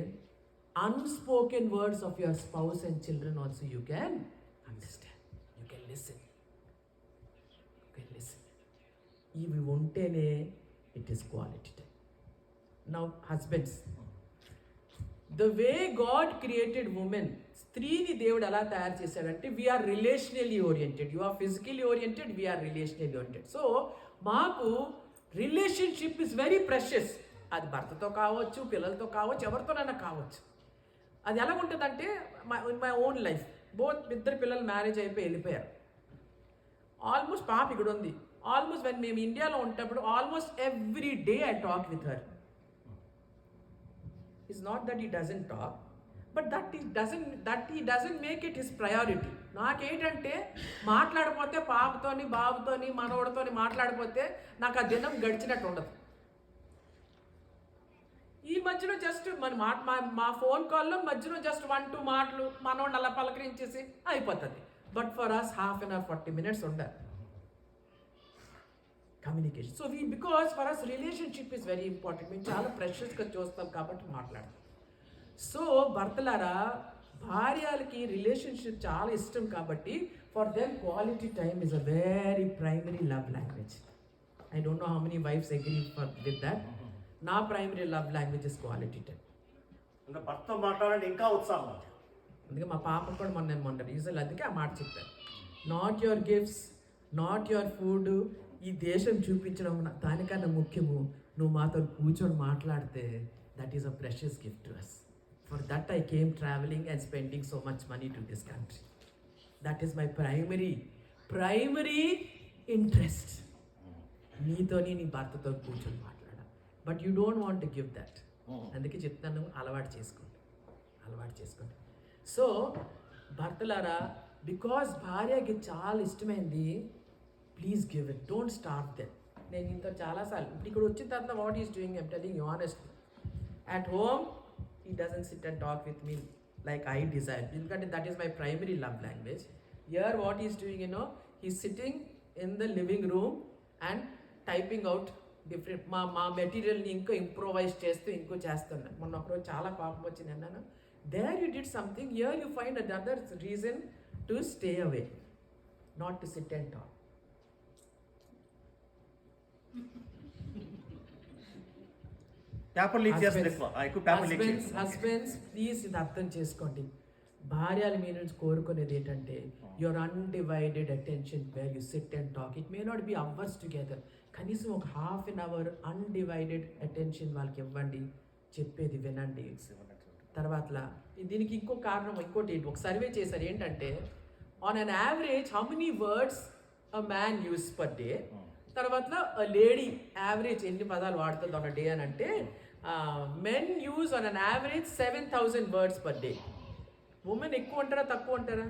unspoken words of your spouse and children also you can understand. You can listen. ఇవి ఉంటేనే it is quality time. Now husbands, the way God created women, స్త్రీని దేవుడు ఎలా తయారు చేశాడంటే we are relationally oriented, you are physically oriented, we are relationally oriented. So మాకు relationship is very precious. అది భర్తతో కావచ్చు, పిల్లలతో కావచ్చు, ఎవరితోనైనా కావచ్చు. అది ఎలా ఉంటుందంటే మై ఓన్ లైఫ్, ఇద్దరు పిల్లలు మ్యారేజ్ అయిపోయి వెళ్ళిపోయారు. ఆల్మోస్ట్ పాప ఇక్కడ ఉంది. ఆల్మోస్ట్ వెన్ మేము ఇండియాలో ఉంటప్పుడు almost every day I talk with her. It's not that he doesn't talk, but that he doesn't make it his priority. నాకేంటంటే మాట్లాడిపోతే పాపతోని, బాబుతోని, మనవడితోని మాట్లాడిపోతే నాకు ఆ దినం గడిచినట్టు ఉండదు. ఈ మధ్యలో జస్ట్ మా ఫోన్ కాల్లో మధ్యలో జస్ట్ 1-2 మాటలు మనోడిని అలా పలకరించేసి అయిపోతుంది. But for us half an hour 40 minutes ఉండాలి communication. So because for us relationship is very important. మేము చాలా ప్రెషర్స్గా చూస్తాం కాబట్టి మాట్లాడతాం. సో భర్తలారా, భార్యలకి రిలేషన్షిప్ చాలా ఇష్టం కాబట్టి for them quality time is a very primary love language. I don't know how many wives agree with that. నా primary love language is quality time. అంటే భర్త మాట్లాడండి ఇంకా ఉత్సాహం. అందుకే మా పాప కూడా మొన్న యూజువల్ అందుకే ఆ మాట చెప్పాను. Not your gifts, not your food, ఈ దేశం చూపించడం దానికన్నా ముఖ్యము నువ్వు మాతో కూర్చొని మాట్లాడితే that is a precious gift to us. For that I came travelling and spending so much money to this country. That is my primary interest. నీతోని నీ భర్తతో కూర్చొని మాట్లాడాలి. But you don't want to give that. అందుకే చెప్తాను, అలవాటు చేసుకోండి. So భర్తలారా, because భార్యకి చాలా ఇష్టమైంది, please give it, don't stop them. నేను ఇంత చాలాసార్లు ఇప్పుడు ఇక్కడ వచ్చిన తర్వాత what is doing, I'm telling you honestly. At home he doesn't sit and talk with me like I desire, ఎందుకంటే that is my primary love language. Here what is doing, he sitting in the living room and typing out different మా మెటీరియల్ని ఇంకో improvise చేస్తూ ఇంకో చేస్తున్నాను. మొన్న ఒకరోజు చాలా కోపం వచ్చింది అన్నాను. There you did something, here you find another reason to stay away, not to sit and talk. Husbands please ఇది అర్థం చేసుకోండి. భార్యలు మీ నుంచి కోరుకునేది ఏంటంటే your undivided attention where you sit and talk. It may not be hours together, కనీసం ఒక half an hour undivided attention వాళ్ళకి ఇవ్వండి, చెప్పేది వినండి. తర్వాత దీనికి ఇంకో కారణం, ఇంకోటి ఒక సర్వే చేశారు ఏంటంటే on an average how many words a man use per day, తర్వాత లేడీ యావరేజ్ ఎన్ని పదాలు వాడుతుంది ఆన్ అ డే అని అంటే men use on an average 7,000 words per day. Women ఎక్కువ అంటారా తక్కువ అంటారా?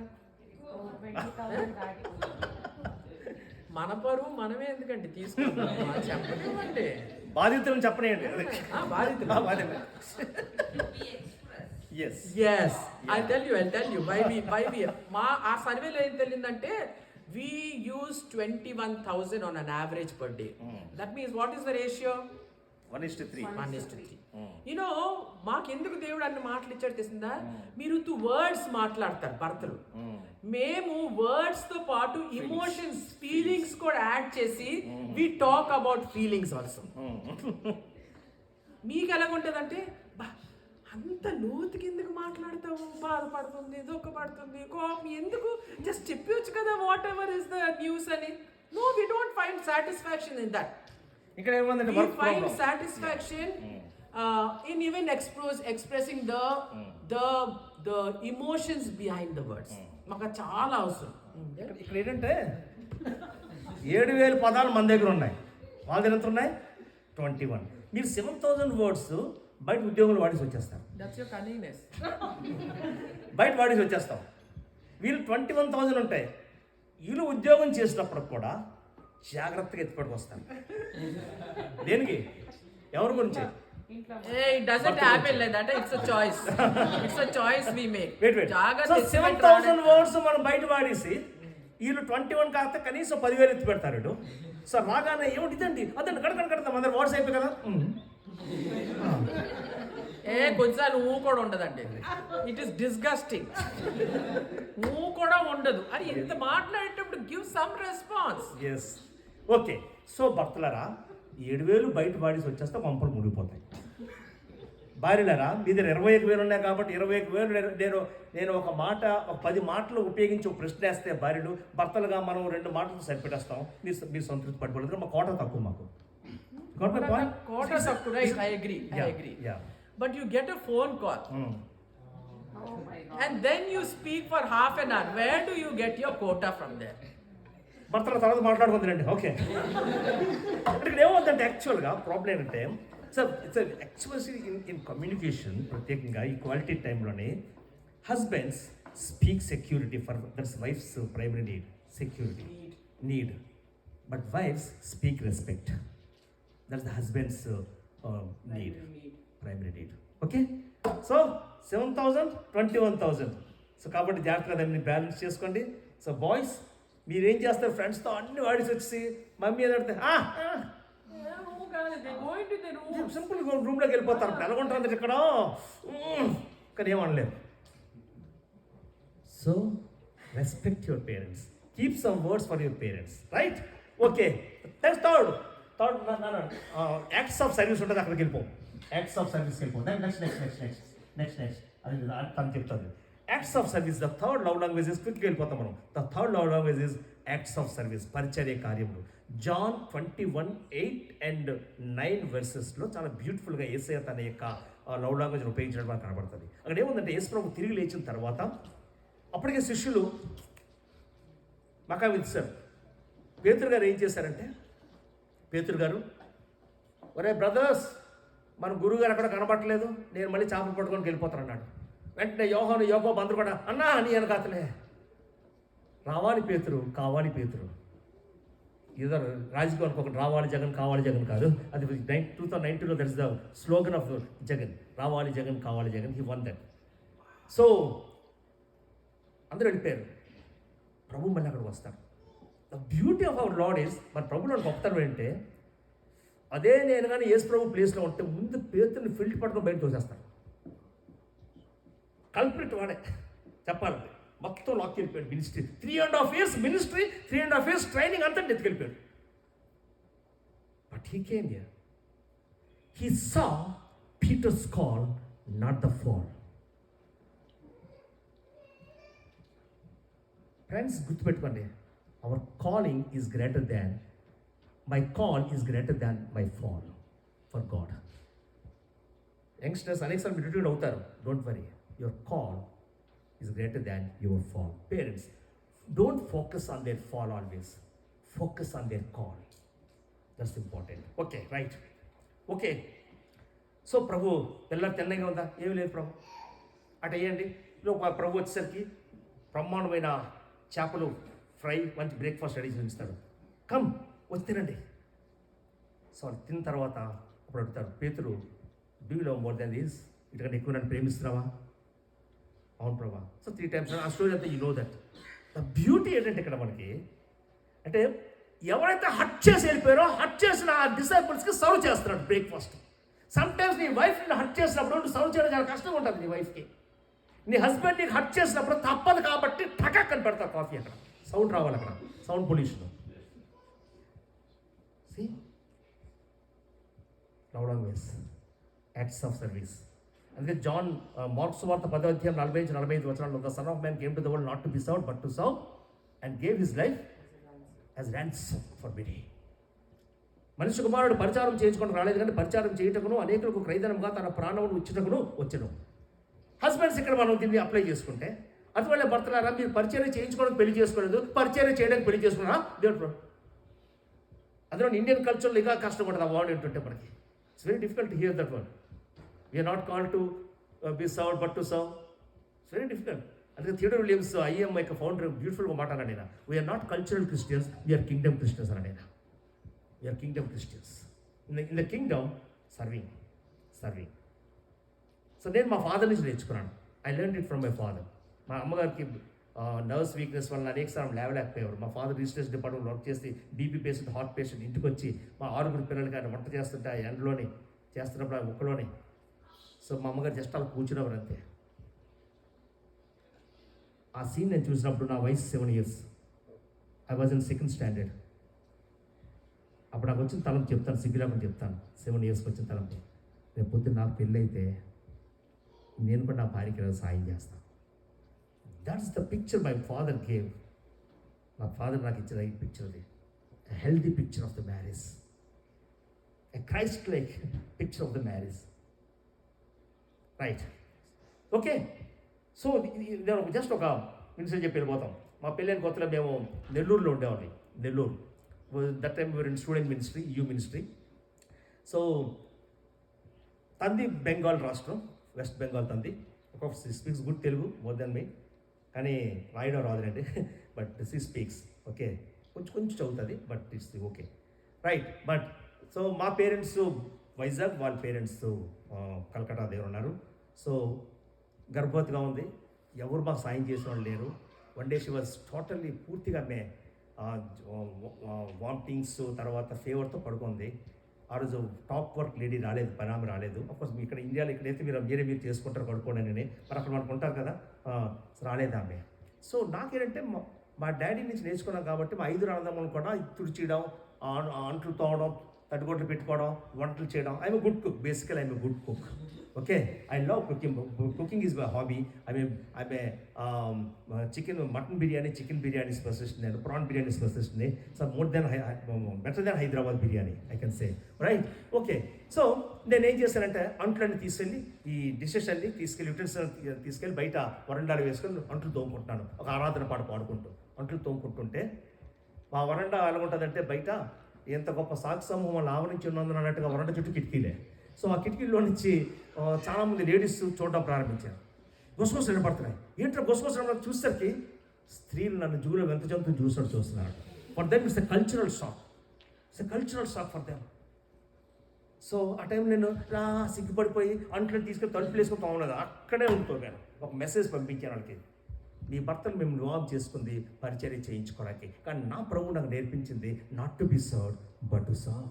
మన పరువు మనమే ఎందుకంటే తీసుకుంటాం, చెప్పండి. బాధితులను చెప్పనేయండి. Yes, I'll tell you why we ఆ సర్వేలో ఏం తెలిసిందంటే we use 21,000 on an average per day. That means what is the ratio? 1:3. 1:3. మాకెందుకు దేవుడు అన్ని మాటలు ఇచ్చాడు తెలిసిందా? మీరు వర్డ్స్ మాట్లాడతారు భర్తలు, మేము వర్డ్స్ తో పాటు ఇమోషన్స్, ఫీలింగ్స్ కూడా యాడ్ చేసి we talk about feelings also. మీకు ఎలాగుంటుందంటే అంత లోతుకి ఎందుకు మాట్లాడతావు, బాధపడుతుంది, దుఃఖపడుతుంది, కోపం ఎందుకు, జస్ట్ చెప్పవచ్చు కదా whatever is the news అని. No, we don't find satisfaction in that. ఇక్కడ ఏమందంటే we find satisfaction in even expressing the emotions behind the words. మాకు చాలా అవసరం. ఇక్కడ ఏంటంటే 7,000 పదాలు మన దగ్గర ఉన్నాయి, వాళ్ళ దగ్గర ఎంత ఉన్నాయి? 21. మీరు 7,000 words బయట ఉద్యోగంలో వాడేసి వచ్చేస్తారు. That's your cunningness. బయట వాడేసి వచ్చేస్తాం. వీళ్ళు 21,000 ఉంటాయి. వీళ్ళు ఉద్యోగం చేసినప్పుడు కూడా జాగ్రత్తగా ఎత్తుపడికి వస్తాను. దేనికి? ఎవరి గురించి? It doesn't happen like that. It's a choice. It's a choice we make. Wait. So 7,000 words మనం బయట వాడేసి వీళ్ళు 21 కాస్త కనీసం 10,000 ఎత్తి పెడతారు. సో రాగానే ఏమిటిదండి అదండి కడతాం అందరు వాట్స్ అయిపోయి కదా కొంచెం ఊ కూడా ఉండదండి. It is disgusting. ఊ కూడా ఉండదు. అని ఇంత మాట్లాడేటప్పుడు give some response. Yes. Okay, so భర్తలరా 7,000 బయట వాడేసి వచ్చేస్తే పంపలు మునిగిపోతాయి. భార్యలరా మీ దగ్గర 21,000 ఉన్నాయి కాబట్టి 21,000 నేను ఒక 10 మాటలు ఉపయోగించి ఒక ప్రశ్న వేస్తే భార్యలు భర్తలుగా మనం 2 మాటలు సరిపెట్టేస్తాం. మీరు సంతృప్తి పడిపోలేదు. మా కోట తక్కువ మాకు. Quota తక్కువ. Right, I agree. Yeah. But you get a phone call. And then you speak for half an hour. Where do you get your quota from there? భర్తల తర్వాత మాట్లాడుకుందండి. ఓకే, ఇక్కడ ఏమవుతుందంటే యాక్చువల్గా ప్రాబ్లం ఏంటంటే ఇట్స్ యాక్చువల్లీ ఇన్ కమ్యూనికేషన్ ప్రత్యేకంగా ఈ quality టైంలోనే husbands speak security for that's wife's primary need, security need. But wife's speak respect, that's the husband's need, primary need. Okay, so 7,000, 21,000. So కాబట్టి జాగ్రత్తగా దాన్ని బ్యాలెన్స్ చేసుకోండి. సో బాయ్స్ మీరేం చేస్తారు, ఫ్రెండ్స్తో అన్ని వాడిసి వచ్చి మమ్మీ అని అడితే సింపుల్ రూమ్లోకి వెళ్ళిపోతారు. నెలకొంటారు ఇక్కడ, కానీ ఏమనలేదు. So respect your parents, keep some words for your parents, right? Okay, third acts of service ఉంటుంది, అక్కడికి వెళ్ళిపో. యాక్ట్స్ ఆఫ్ సర్వీస్ వెళ్ళిపో. నెక్స్ట్ అది తను చెప్తుంది. Acts of service, the third love language is, క్విక్గా వెళ్ళిపోతాం మనం. The third love language is acts of service, పరిచర్య కార్యములు. జాన్ 21:8-9 వెర్సెస్లో చాలా బ్యూటిఫుల్గా యేసయ్య తన యొక్క లవ్ లాంగ్వేజ్ని ఉపయోగించడం మనకు కనబడుతుంది. అక్కడ ఏముందంటే యేసు ప్రభు తిరిగి లేచిన తర్వాత అప్పటికే శిష్యులు మకా విధిస్తారు. పేతురు గారు ఏం చేశారంటే, పేతురు గారు ఒరే బ్రదర్స్, మన గురువు గారు అక్కడ కనబడట్లేదు, నేను మళ్ళీ చేపలు పట్టుకొని వెళ్ళిపోతాను అన్నాడు. వెంటనే యోగో అందరూ కూడా అన్నా అని వెనకాతలే రావాలి పేతురు, కావాలి పేతురు. ఏదో రాజకీయం అనుకోకుండా రావాలి జగన్, కావాలి జగన్ కాదు. అది 2019లో that is the slogan of Jagan, రావాలి జగన్, కావాలి Jagan. He won that. So అందరూ వెళ్ళిపోయారు. ప్రభు మళ్ళీ అక్కడికి వస్తారు. The beauty of our lord is, మన ప్రభులో గొప్పతనం ఏంటంటే, అదే నేను కానీ యేసు ప్రభు ప్లేస్లో ఉంటే ముందు పేతుర్ని ఫిల్ట్ పట్టుకొని బయట తోసేస్తారు. కల్ప్రిట్ వాడే చెప్పాలంటే. మొత్తం లాక్ వెళ్ళిపోయాడు ministry. 3.5 years ministry, 3.5 years training అంతా ఎత్తుకెళ్ళిపోయాడు. But he came here, he saw Peter's call, not the fall. Friends గుర్తుపెట్టుకోండి, our calling is greater than, my call is greater than my fall for God. Youngsters అనేకసార్లు మీరు retired అవుతారు. Don't worry, your call is greater than your fall. Parents, don't focus on their fall always. Focus on their call. That's important. Okay, right. Okay. So ప్రభు తెల్లారి తెల్లగా ఉందా? ఏమి లేదు ప్రభు. అటు వేయండి. ప్రభు వచ్చేసరికి బ్రహ్మాండమైన చేపలు ఫ్రై, మంచి బ్రేక్ఫాస్ట్ రెడీ చేస్తాడు. కమ్ వచ్చి తినండి. సో వాళ్ళు తిన్న తర్వాత అప్పుడు అడుగుతాడు, పేతురు, do you love more than this? ఇటుకంటే ఎక్కువ నన్ను ప్రేమిస్తున్నావా? అవును ప్రభా. సో 3 times ఆ స్టోరీ అంతా you know that. The beauty ఏంటంటే ఇక్కడ మనకి అంటే ఎవరైతే హట్ చేసి వెళ్ళిపోయారో, హట్ చేసిన ఆ డిసైపుల్స్కి సర్వ్ చేస్తున్నాడు బ్రేక్ఫాస్ట్. సమ్ టైమ్స్ నీ వైఫ్ నేను హట్ చేసినప్పుడు సర్వ్ చేయడం చాలా కష్టంగా ఉంటుంది నీ వైఫ్కి. నీ హస్బెండ్ నీకు హట్ చేసినప్పుడు తప్పదు కాబట్టి టకక్ అని పెడతావు కాఫీ. అక్కడ సౌండ్ రావాలి, అక్కడ sound pollution. C love language, acts of service. అందుకే జాన్ మార్క్స్ సువార్త 10:40-45 the son of man came to the world not to be served but to serve and gave his life as ransom for many. మనిషి కుమారుడు పరిచారం చేయించుకొని రాలేదు కానీ పరిచారం చేయటకును అనేకులకు క్రైదనంగా తన ప్రాణమును ఇచ్చుటకును వచ్చును. హస్బెండ్స్ ఇక్కడ మనం దీన్ని అప్లై చేసుకుంటే, అందువల్ల భర్తలారా మీరు పరిచర్య చేయించుకోవడానికి పెళ్లి చేసుకోలేదు, పరిచర్య చేయడానికి పెళ్లి చేసుకున్నా దేవుడు. అందులో ఇండియన్ కల్చర్లో ఇంకా కష్టపడదు ఆ వర్డ్ ఏంటంటే మనకి. It's very difficult to hear that word. We're not called to be served but to serve. It's very difficult. అందుకే థియోడర్ విలియమ్స్ ఐఎం యొక్క ఫౌండర్ బ్యూటిఫుల్గా మాట అన్నాడు ఆయన, we're not cultural Christians, we're kingdom Christians అన్నాడు ఆయన. We're kingdom Christians. In the kingdom serving. So నేను మా ఫాదర్ నుంచి నేర్చుకున్నాను. I learn it from my father. మా అమ్మగారికి నర్వ్స్ వీక్నెస్ వల్ల అనేకసార్లు లేవలేకపోయేవారు. మా ఫాదర్ రిజిస్ట్రేషన్ డిపార్ట్మెంట్ వర్క్ చేసి బీపీ పేషెంట్, హార్ట్ పేషెంట్ ఇంటికి వచ్చి మా 6 పిల్లలకి ఆయన వంట చేస్తుంటే ఆ ఎండలోని చేస్తున్నప్పుడు ఆ ముక్కలోనే. సో మా అమ్మగారు జస్ట్ అలా కూర్చున్నవారు అంతే. ఆ సీన్ నేను చూసినప్పుడు నా వయసు 7 years. I was in 2nd standard. అప్పుడు నాకు వచ్చిన తలంపు చెప్తాను, సిగ్గులేకుండా చెప్తాను. 7 yearsకి వచ్చిన తలంపు, రేపు పొద్దున్న నాకు పెళ్ళి అయితే నేను కూడా నా భార్యకి ఏదో సాయం చేస్తాను. That's the picture my father gave. మా ఫాదర్ నాకు ఇచ్చిన ఈ పిక్చర్, అది healthy picture of the marriage, a Christ like picture of the marriage. Right, okay. So నేను జస్ట్ ఒక ఇన్సిడెంట్ చెప్పి వెళ్ళిపోతాం. మా పెళ్ళైన కొత్తలో మేము నెల్లూరులో ఉండేవాళ్ళం. Nellore, that time we are in student ministry, you ministry. So తంది బెంగాల్ రాష్ట్రం, వెస్ట్ బెంగాల్ తంది. ఒక speaks good Telugu more than me, కానీ రాయడం రాదులేండి. బట్ షీ స్పీక్స్ ఓకే, కొంచెం కొంచెం చదువుతుంది, but it's okay, right. But so మా పేరెంట్స్ వైజాగ్, వాళ్ళ పేరెంట్స్ కలకటా దగ్గర ఉన్నారు. సో గర్భవతిగా ఉంది, ఎవరు మాకు సాయం చేసిన వాళ్ళు లేరు. One day she was totally పూర్తిగా వామిటింగ్స్, తర్వాత ఫీవర్తో పడుకుంది. ఆ రోజు టాప్ వర్క్ లేడీ రాలేదు, పనామి రాలేదు. అఫ్కోర్స్ ఇక్కడ ఇండియాలో ఇక్కడైతే మీరు చేసుకుంటారు కడుక్కోండి అని, మరి అక్కడ మనకు ఉంటారు కదా, రాలేదు ఆమె. సో నాకేంటంటే మా డాడీ నుంచి నేర్చుకున్నాం కాబట్టి మా 5 అన్నదమ్ములు కూడా తుడిచడం, అంట్లు తోవడం, తట్టుగొడ్లు పెట్టుకోవడం, వంటలు చేయడం. I'm good cook, basically I'm good cook. Okay, I love cooking. Cooking is my hobby. I'm chicken, mutton biryani, chicken biryani specialist నేను, ప్రాన్ బిర్యానీ స్పెషలిస్ట్ ని. So better than Hyderabad biryani I can say, right. Okay, so నేను ఏం చేశానంటే అంట్లన్నీ తీసుకెళ్ళి, ఈ dishes అన్ని తీసుకెళ్ళి, utensils తీసుకెళ్ళి బయట వరండాలు వేసుకొని అంట్లు తోముకుంటున్నాను. ఒక ఆరాధన పాట పాడుకుంటూ అంట్లు తోముకుంటుంటే, మా వరండా ఎలా ఉంటుందంటే బయట ఎంత గొప్ప సాక్షి సమూహం ఆవరించి ఉన్నందున అన్నట్టుగా వరండా చుట్టూ కిటికీలే. సో ఆ కిటికీల్లో నుంచి చాలామంది లేడీస్ చూడడం ప్రారంభించారు. గొసగొస నిలబడుతున్నాయి. ఏంటో గొసగొస చూసేసరికి స్త్రీలు నన్ను జూలో ఎంత జంతువు చూస్తున్నారు. For them it's a cultural shock. It's a cultural shock for them. So ఆ టైం నేను సిగ్గుపడిపోయి అంట్లో తీసుకొని తలుపులు వేసుకొని తోమలేదు, అక్కడే ఉండిపోయాను. ఒక మెసేజ్ పంపించాను వాళ్ళకి, మీ భర్తను మేము వివాహం చేసుకుంది పరిచర్య చేయించుకోవడానికి, కానీ నా ప్రభువు నాకు నేర్పించింది not to be served but to serve.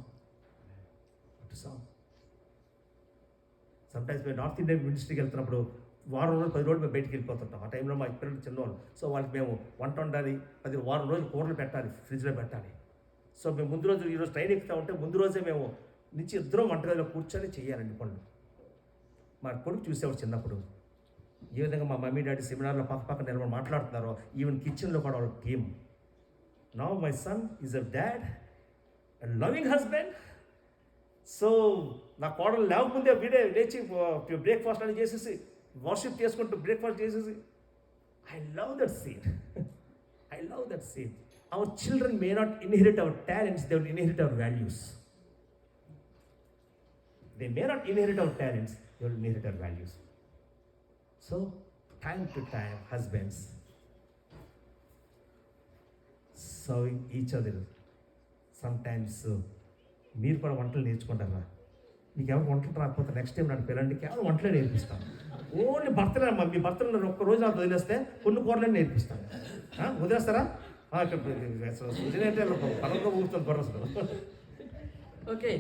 Sometimes మేము నార్త్ ఇండియన్ మినిస్ట్రీకి వెళ్తున్నప్పుడు వారం రోజులు 10 రోజులు మేము బయటికి వెళ్ళిపోతుంటాం. ఆ టైంలో మా పిల్లలు చిన్నవాళ్ళు. సో వాళ్ళకి మేము వంట వండాలి, 10 వారం రోజులు కూరలు పెట్టాలి, ఫ్రిడ్జ్లో పెట్టాలి. సో మేము ముందు రోజు, ఈరోజు ట్రైన్ ఎక్కుతా ఉంటే ముందు రోజే మేము నుంచి ఇద్దరం వంటగదిలో కూర్చొని చేయాలండి పనులు. మా కొడుకు చూసేవాడు చిన్నప్పుడు ఏ విధంగా మా మమ్మీ డాడీ సెమినార్లో పక్క నిలబడి మాట్లాడుతున్నారో, ఈవెన్ కిచెన్లో కూడా వాళ్ళ team. Now my son is a dad and loving husband. So నా కోడలు లేకపోతే వీడే లేచి బ్రేక్ఫాస్ట్ అని చేసేసి, వర్షిప్ చేసుకుంటూ బ్రేక్ఫాస్ట్ చేసేసి, I love that scene. I love that scene. Our children may not inherit our talents, they will inherit our values. They may not inherit our talents, they will inherit our values. So, time to time, husbands serving each other. Sometimes మీరు కూడా వంటలు నేర్చుకుంటారా? మీకు ఎవరు వంటలు రాకపోతే next time నన్ను పిల్లండి, కేవలం వంటలే నేర్పిస్తాను. ఓన్లీ భర్తలే, మీ భర్తలు ఒక్కరోజు నాకు వదిలేస్తే కొన్ని కూరలని నేర్పిస్తాను. వదిలేస్తారా? పలంగా ఊరుతుంది కొరసలు. Okay,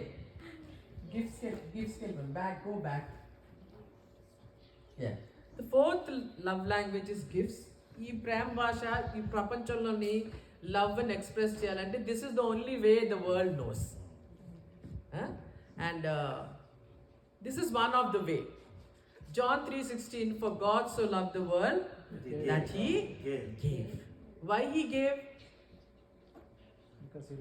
gifts back, go back. Yeah. The fourth love language is gifts. ఈ ప్రేమ భాష ఈ ప్రపంచంలోని లవ్ అని ఎక్స్ప్రెస్ చేయాలంటే this is the only way the world knows. And this is one of the way. John 3:16, for God so loved the world that he gave. Why he gave? Because he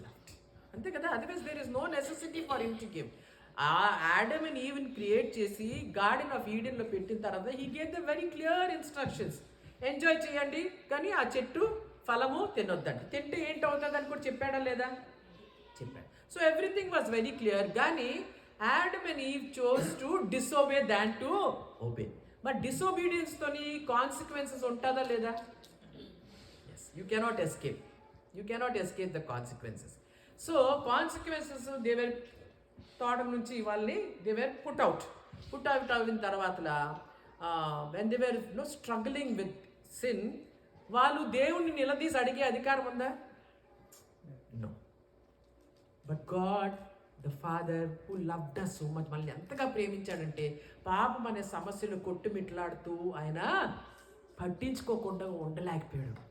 loved. అంతే కదా, otherwise there is no necessity for him to give. Adam and even create చేసి garden of ఈడెన్లో పెట్టిన తర్వాత he gave the very clear instructions. Enjoy చేయండి, కానీ ఆ చెట్టు ఫలము తినొద్దండి. తింటే ఏంటవుతుంది అని కూడా చెప్పాడా లేదా? చెప్పాడు. So everything was very clear. కానీ Adam and Eve chose to disobey than to obey. మరి డిసోబీడియన్స్తోని కాన్సిక్వెన్సెస్ ఉంటుందా లేదా? Yes, you cannot escape the consequences. So consequences they were తోటం నుంచి వాళ్ళని దే వేర్ పుట్ అవుట్ అయిన తర్వాత when they were struggling with sin, వాళ్ళు దేవుణ్ణి నిలదీసి అడిగే అధికారం ఉందా? No. But God the father who loved us so much, మనల్ని ఎంతగా ప్రేమించాడంటే పాపం అనే సమస్యలు కొట్టుమిట్లాడుతూ ఆయన పట్టించుకోకుండా ఉండలేకపోయాడు.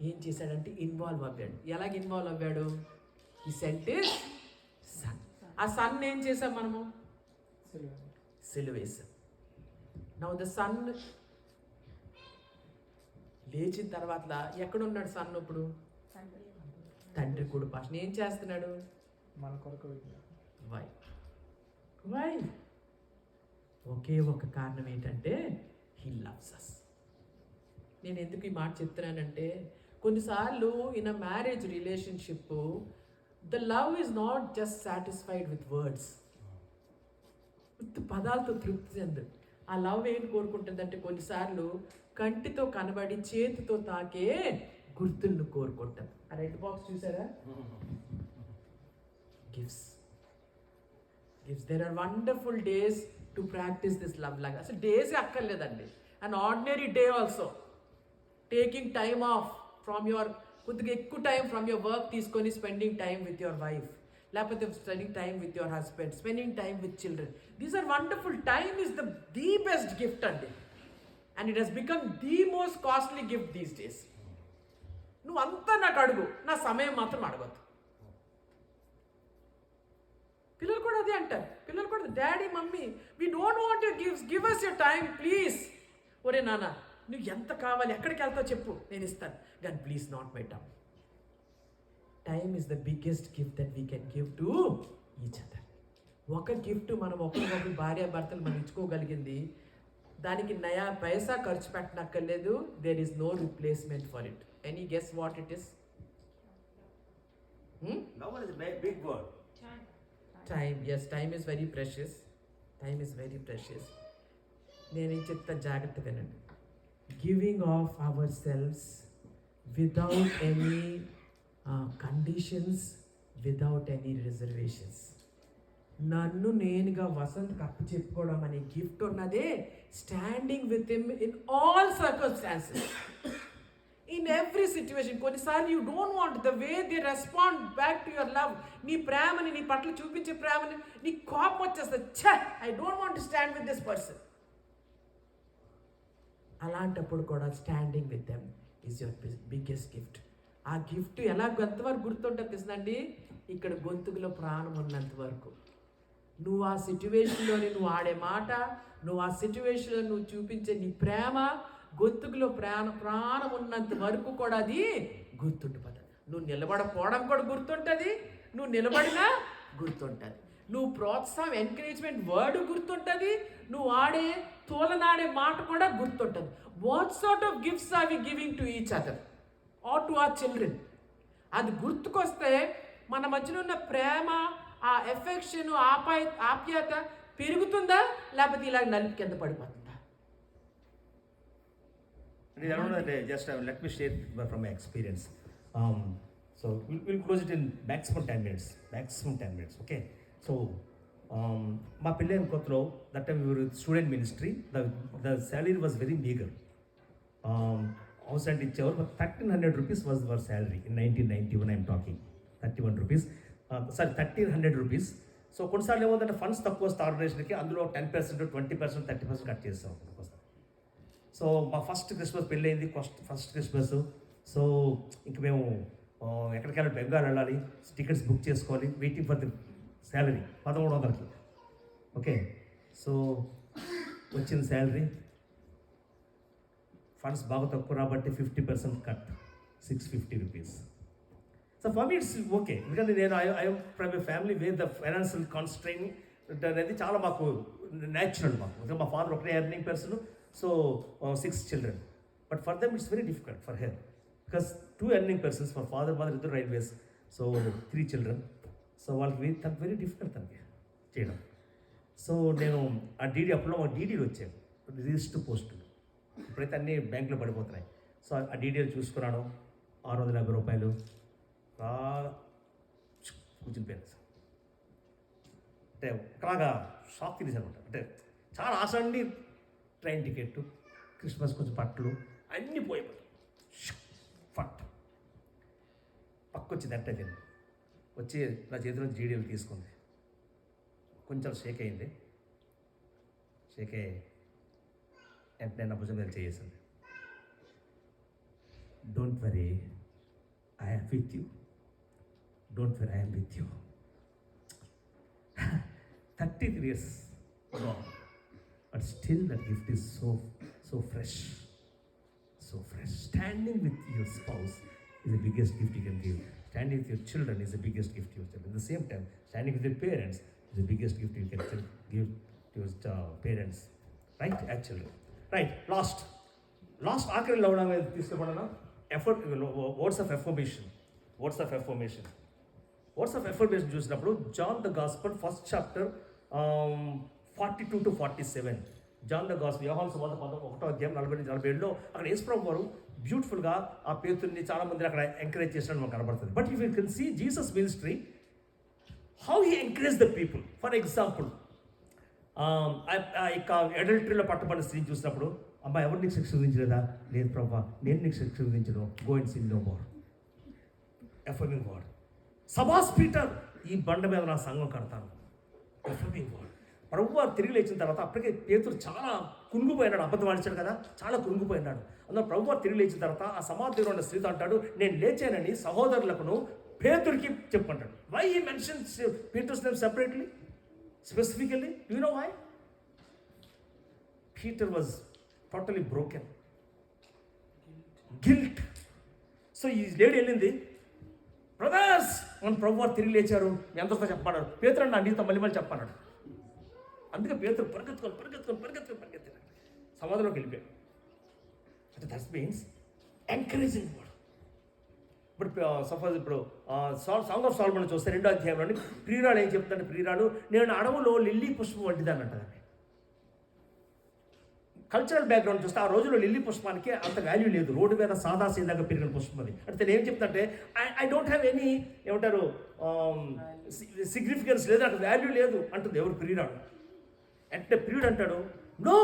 ఏం చేశాడంటే ఇన్వాల్వ్ అవ్వాడు. ఎలాగ ఇన్వాల్వ్ అవ్వాడు? ఈ సెంట్ ఇస్ సన్. ఆ సన్ ఏం చేసాం మనము? సిలువేసాం. నౌ ద సన్ లేచిన తర్వాత ఎక్కడున్నాడు సన్ ఇప్పుడు? తండ్రి కుడి పార్శ్వన. ఏం చేస్తున్నాడు? మన కొరకు వై వై ఒకే ఒక కారణం ఏంటంటే హీ లవ్స్ అస్. నేను ఎందుకు ఈ మాట చెప్తున్నానంటే కొన్నిసార్లు in a marriage relationship the love is not just satisfied with words, with పదాలతో తృప్తి చెందదు. ఆ లవ్ ఏంటి కోరుకుంటుందంటే కొన్నిసార్లు కంటితో కనబడి చేతితో తాకే గుర్తులను కోరుకుంటాం. ఆ రెడ్ బాక్స్ చూసారా? Gifts. There are wonderful days to practise this love లాగా. అసలు డేసే అక్కర్లేదండి. And ordinary day also taking time off from your, కొద్దిగా ఎక్కువ టైం ఫ్రమ్ యువర్ వర్క్ తీసుకొని spending time with your wife, లేకపోతే spending time with your husband, spending time with children. These are wonderful. Time is the best gift అండి. And it has become the most costly gift these days. నువ్వు అంతా నాకు అడుగు, నా సమయం మాత్రం అడగద్దు. పిల్లలు కూడా అదే అంటారు. పిల్లలు కూడా daddy mummy we don't want you give us your time please. ఒరే నాన్న నువ్వు ఎంత కావాలి, ఎక్కడికి వెళ్తావు చెప్పు, నేను ఇస్తాను, కానీ please not my time. Time is the biggest gift that we can give to each other. ఒక గిఫ్ట్ మనం ఒకరికొకరు భార్యాభర్తలు మనం ఇచ్చుకోగలిగింది, దానికి నయా పైసా ఖర్చు పెట్టనక్కర్లేదు. There is no replacement for it. Any guess what it is? Love is a big word. Time. Yes, time is very precious. Time is very precious. నేను ఏం చెప్తా జాగ్రత్తగా వినండి. Giving of our selves without any conditions, without any reservations. నన్ను నేనుగా వసంత్ అప్పు చెప్పుకోవడం అనే గిఫ్ట్ ఉన్నదే standing with him in all circumstances, in every situation. కొన్నిసార్లు you don't want the way they respond back to your love. నీ ప్రేమని, నీ పట్ల చూపించే ప్రేమని నీ కోపం వచ్చేస్తుంది. ఛే, I don't want to stand with this person. అలాంటప్పుడు కూడా standing with them is your biggest gift. ఆ గిఫ్ట్ ఎలా ఎంతవరకు గుర్తుంటుంది తెలుసునండి? ఇక్కడ గొంతుకులో ప్రాణం ఉన్నంత వరకు. నువ్వు ఆ సిచ్యువేషన్లోని నువ్వు ఆడే మాట, నువ్వు ఆ సిచ్యువేషన్లో నువ్వు చూపించే నీ ప్రేమ, గొంతుకులో ప్రాణం ఉన్నంత వరకు కూడా అది గుర్తుండిపోతుంది. నువ్వు నిలబడపోవడం కూడా గుర్తుంటుంది, నువ్వు నిలబడినా గుర్తుంటుంది, నువ్వు ప్రోత్సాహం ఎంకరేజ్మెంట్ వర్డ్ గుర్తుంటుంది, నువ్వు ఆడే తోలనాడే మాట కూడా గుర్తుంటుంది. What sort of gifts are we giving to each other or to our children? అది గుర్తుకొస్తే మన మధ్యలో ఉన్న ప్రేమ, ఆ ఎఫెక్షన్, ఆప్యాయత పెరుగుతుందా, లేకపోతే ఇలా నలిపి కింద పడిపోతుందా? I don't know, just let me share from my experience. So we'll close it in maximum 10 minutes. Maximum 10 minutes, okay? So, my Pillai and Kotro, that time we were with student ministry. The salary was very meager. Outside each hour, but 1,300 rupees was our salary in 1991. I'm talking 31 rupees. 1,300 rupees. So, కొన్నిసార్లు ఏమవుతుందంటే funds తక్కువ వస్తే ఆర్గనైజేషన్కి, అందులో 10%, 20%, 30% cut చేస్తాం. So మా first Christmas పెళ్ళి అయింది, first Christmas. So ఇంక మేము ఎక్కడికి వెళ్ళాలి, బెంగాల్ వెళ్ళాలి, టికెట్స్ బుక్ చేసుకోవాలి, వెయిటింగ్ ఫర్ ది శాలరీ 1,300కి. ఓకే, సో వచ్చింది శాలరీ, ఫండ్స్ బాగా తక్కువ రాబట్టి 50% cut, 650 rupees. So for me it's okay, ఎందుకంటే నేను I from a family where the financial constraint అనేది చాలా మాకు న్యాచురల్. మాకు మా ఫాదర్ ఒకటే earning person, so 6 children. But for them it's very difficult for her because 2 earning persons, for father, mother, iddru railways, so 3 children. So వాళ్ళకి very difficult తనకి చేయడం. So నేను ఆ డీడీ, అప్పుడు మా డీడీలు వచ్చాయి, రిజిస్టర్ పోస్టులు, ఇప్పుడైతే అన్నీ బ్యాంకులో పడిపోతున్నాయి. సో ఆ డీడీలు చూసుకున్నాను, 650 రూపాయలు కూర్చునిపోయాను. అంటే ఒకలాగా షాక్ తినేసాను. అంటే చాలా ఆశ అండి, ట్రైన్ టికెట్, క్రిస్మస్ కొంచెం బట్టలు అన్నీ పోయిపోయి ఫట్ పక్క వచ్చింది. అంటే వచ్చి నా చేతిలో జీడీలు తీసుకుంది. కొంచెం షేక్ అయింది. షేక్ అయ్యి వెంటనే నా భుజం మీద చేసింది. Don't worry, I am with you. Don't worry, I am with you. 33 years long, but still that gift is so fresh, so fresh. Standing with your spouse is the biggest gift you can give. Standing with your children is the biggest gift you can give. At the same time, standing with your parents is the biggest gift you can give to your parents, right? Actually, right. Last ఆఖరి లవణ మీద తీసుకోబడిన effort, words of affirmation. Words of affirmation చూసినప్పుడు John the gospel first chapter 42 to 47. John the gospel, యోహాను సువార్త 1:40-47లో అక్కడ యేసుప్రభు వారు బ్యూటిఫుల్గా ఆ పేతుర్ని చాలా మంది అక్కడ ఎంకరేజ్ చేసినట్టు మనకు కనబడుతుంది. But if you can see Jesus ministry, how he encourage the people. For example, ఇక అడల్టరీలో పట్టబడిన స్త్రీని చూసినప్పుడు, అమ్మా ఎవరు నీకు శిక్ష విధించలేదా? లేదు ప్రభా, నేను నీకు శిక్ష విధించను. Go and sin no more. Affirming word. సబాస్ పీటర్, ఈ బండ మీద నా సంఘం కడతాను. Affirming word. ప్రభువారు తిరిగి లేచిన తర్వాత అప్పటికే పేతురు చాలా కురుంగిపోయినాడు. అబద్ధం ఆడించాడు కదా, చాలా కురుంగిపోయినాడు. అందులో ప్రభువారు తిరిగి లేచిన తర్వాత ఆ సమాధి దగ్గర ఉన్న స్త్రీతో అంటాడు, నేను లేచానని సహోదరులకును పేతురికి చెప్పంటాడు. Why he mentions Peter's name separately, specifically? You know why? Peter was totally broken, guilt. So ఈ లేడీ వెళ్ళింది, బ్రదర్స్ మన ప్రభువారు తిరిగి లేచారు, మీ అందరితో చెప్పన్నాడు. పేతురు నా నీతో మళ్ళీ చెప్పన్నాడు. అందుకే పేతురు పరిగెత్తుకొని సమాధిలోకి వెళ్ళిపోయాడు. అంటే దట్ మీన్స్ ఎంకరేజింగ్ వర్డ్. ఇప్పుడు సపోజ్ ఇప్పుడు సాంగ్ ఆఫ్ సాల్మన్ చూస్తే 2వ అధ్యాయంలోని ప్రియురాలు ఏం చెప్తాడు? ప్రియురాలు, నేను అడవులో లిల్లీ పుష్పం వంటిదాన్ని అంటదండి. కల్చరల్ బ్యాక్గ్రౌండ్ చూస్తే ఆ రోజుల్లో లిల్లీ పుష్పానికి అంత వాల్యూ లేదు. రోడ్డు మీద సాదా సీదాగా పెరిగిన పుష్పం అది. అంటే నేను ఏం చెప్తాంటే ఐ డోంట్ హ్యావ్ ఎనీ ఏమంటారు సిగ్నిఫికెన్స్ లేదు, నాకు వాల్యూ లేదు అంటుంది ఎవరు? ప్రియురాడు. అంటే ప్రియుడు అంటాడు, నో,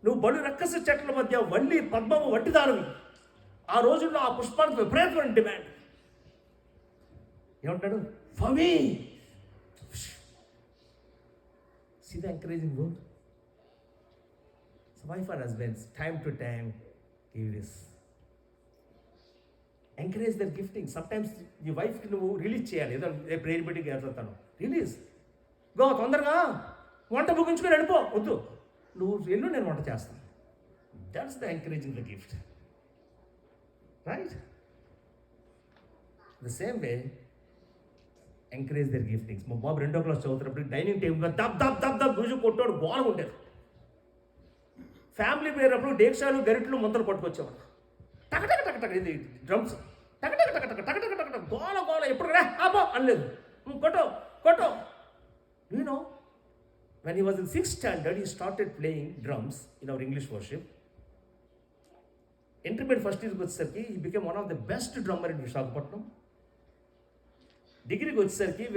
నువ్వు బలు రక్కస చెట్ల మధ్య వల్లి పద్మము వంటిదానివి. ఆ రోజుల్లో ఆ పుష్పానికి విపరీతమైన డిమాండ్. ఏమంటాడు? For me. See the encouraging word. So wife or husbands, time to time, give this. Encourage their gifting. Sometimes your wife నువ్వు రిలీజ్ చేయాలి. ఏదో ప్రేయర్ మీటింగ్ వెళ్తాను, రిలీజ్. గో, తొందరగా వంట ముగించుకొని వెళ్ళిపో. వద్దు, నువ్వు వెళ్ళు, నేను వంట చేస్తాను. That's the encouraging the gift, right? The same way encourage their giftings. మా బాబు 2వ క్లాస్ చదువుతున్నప్పుడు డైనింగ్ టేబుల్ దబ్ రోజు కొట్టాడు, గోడ ఉండేది. ఫ్యామిలీ పోయినప్పుడు డేక్షాలు గరిటలు ముందలు పట్టుకొచ్చేవాడు. టక ఇది డ్రమ్స్ టక గోల ఎప్పుడు ఆపో అనలేదు, కొట్టో. You know, when he was in 6th standard, he started playing drums in our English worship. Intermediate first year వచ్చేసరికి he became one of the best drummer in Visakhapatnam. డిగ్రీకి వచ్చేసరికి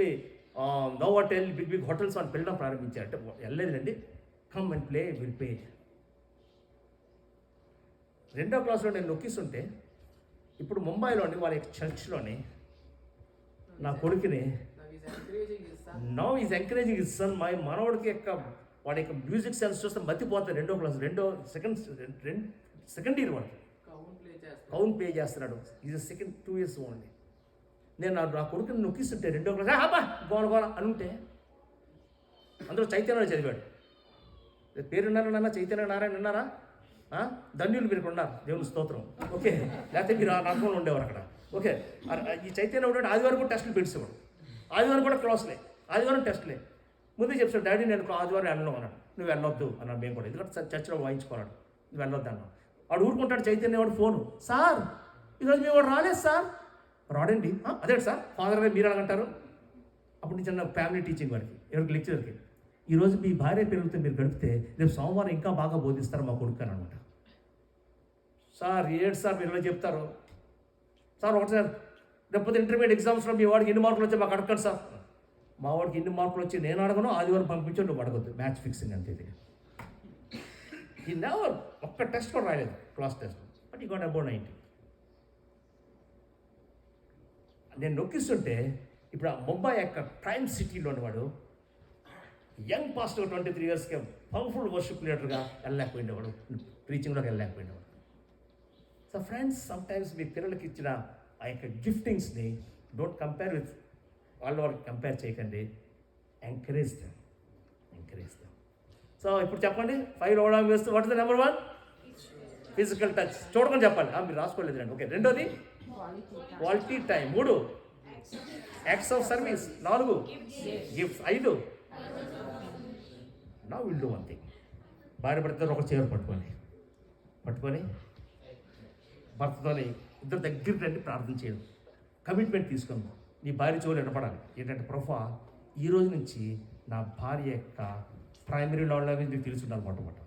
నోవాటెల్ బిగ్ హోటల్స్ అని పిల్లడం ప్రారంభించారు. అంటే వెళ్ళలేదండి, come and play, will pay. 2వ క్లాస్లో నేను నొక్కిస్తుంటే ఇప్పుడు ముంబైలోని వాళ్ళ చర్చ్లోని నా కొడుకుని now is encouraging his son. మా మనవాడికి వాడి యొక్క మ్యూజిక్ సెన్స్ చూస్తే మతిపోతాడు. 2వ క్లాస్ సెకండ్ ఇయర్ వాడికి కౌంట్ ప్లే చేస్తున్నాడు. Is 2 years only. నేను నా కొడుకుని నొక్కిస్తుంటే 2వ క్లాస్ అబ్బా గోల అని ఉంటే అందులో చైతన్య చదివాడు. పేరు విన్నారా నాన్న? చైతన్య నారాయణ విన్నారా? ధన్యులు మీరు ఉన్నారు, దేవుని స్తోత్రం. ఓకే, లేకపోతే మీరు నాకు ఉండేవారు అక్కడ. ఓకే, ఈ చైతన్య ఉన్నాడు. ఆదివారం కూడా టెస్టులు పెట్టేవాడు. ఆదివారం కూడా క్లాస్లే, ఆదివారం టెస్ట్లే. ముందే చెప్తాడు, డాడీ నేను ఆదివారం వెళ్ళను అన్నాడు. నువ్వు వెళ్ళొద్దు అన్నాడు. మేము కూడా ఎందుకంటే చర్చలో వాయించుకోన్నాడు, నువ్వు వెళ్ళొద్దు అన్నావు. వాడు ఊరుకుంటాడు. చైతన్య వాడు ఫోను, సార్ ఈరోజు మీ వాడు రాలేదు సార్. రాడండి. అదే సార్, ఫాదర్ గారు మీరు అలాగంటారు. అప్పుడు నుంచి నా ఫ్యామిలీ టీచింగ్ వాడికి, ఎవరికి లెక్చరర్కి, ఈరోజు మీ భార్య పిల్లలతో మీరు గడిపితే రేపు సోమవారం ఇంకా బాగా బోధిస్తారు మా కొడుకు అని అనమాట. సార్ ఏంటి సార్ మీరు ఇలా చెప్తారు? సార్ ఒకటి సార్, లేకపోతే ఇంటర్మీడియట్ ఎగ్జామ్స్లో మీ వాడికి ఎన్ని మార్కులు వచ్చాయి మాకు అడగండి సార్. మా వాడికి ఎన్ని మార్కులు వచ్చి నేను అడగను, ఆదివారం పంపించండి, నువ్వు అడగద్దు. మ్యాచ్ ఫిక్సింగ్ అంతే. ఇది ఈ నెవర్ ఒక్క టెస్ట్ కూడా రాయలేదు, క్లాస్ టెస్ట్. బట్ ఈ గాట్ అబౌట్ 90. నేను నొక్కిస్తుంటే ఇప్పుడు ఆ ముంబై యొక్క ప్రైమ్ సిటీలోని వాడు యంగ్ పాస్టర్ 23 ఇయర్స్కి పవర్ఫుల్ వర్షిప్ లీడర్గా వెళ్ళలేకపోయినవాడు, ప్రీచింగ్లోకి వెళ్ళలేకపోయినవాడు. సో ఫ్రెండ్స్, సమ్టైమ్స్ మీ పిల్లలకి ఇచ్చిన ఆ యొక్క గిఫ్టింగ్స్ని డోంట్ కంపేర్ విత్ వాళ్ళకి కంపేర్ చేయకండి. Encourage them. సో ఇప్పుడు చెప్పండి, 5 అవడం వేస్తూ what is the number 1? Physical touch. చూడకుండా చెప్పాలి, మీరు రాసుకోలేదు రండి. ఓకే, రెండోది quality time. 3 acts of service. 4 gifts. 5 నా విల్ డూ వన్ థింగ్. భార్య భర్త ఒక చీర పట్టుకొని భర్తతోని ఇద్దరు దగ్గరికి రండి, ప్రార్థన చేయడం, కమిట్మెంట్ తీసుకుందాం. నీ భార్య చెవులు వినపడాలి. ఏంటంటే ప్రభా, ఈ రోజు నుంచి నా భార్య యొక్క ప్రైమరీ లవ్ లాంగ్వేజ్ మీకు తెలిసి ఉండాలి. మొట్టమొదట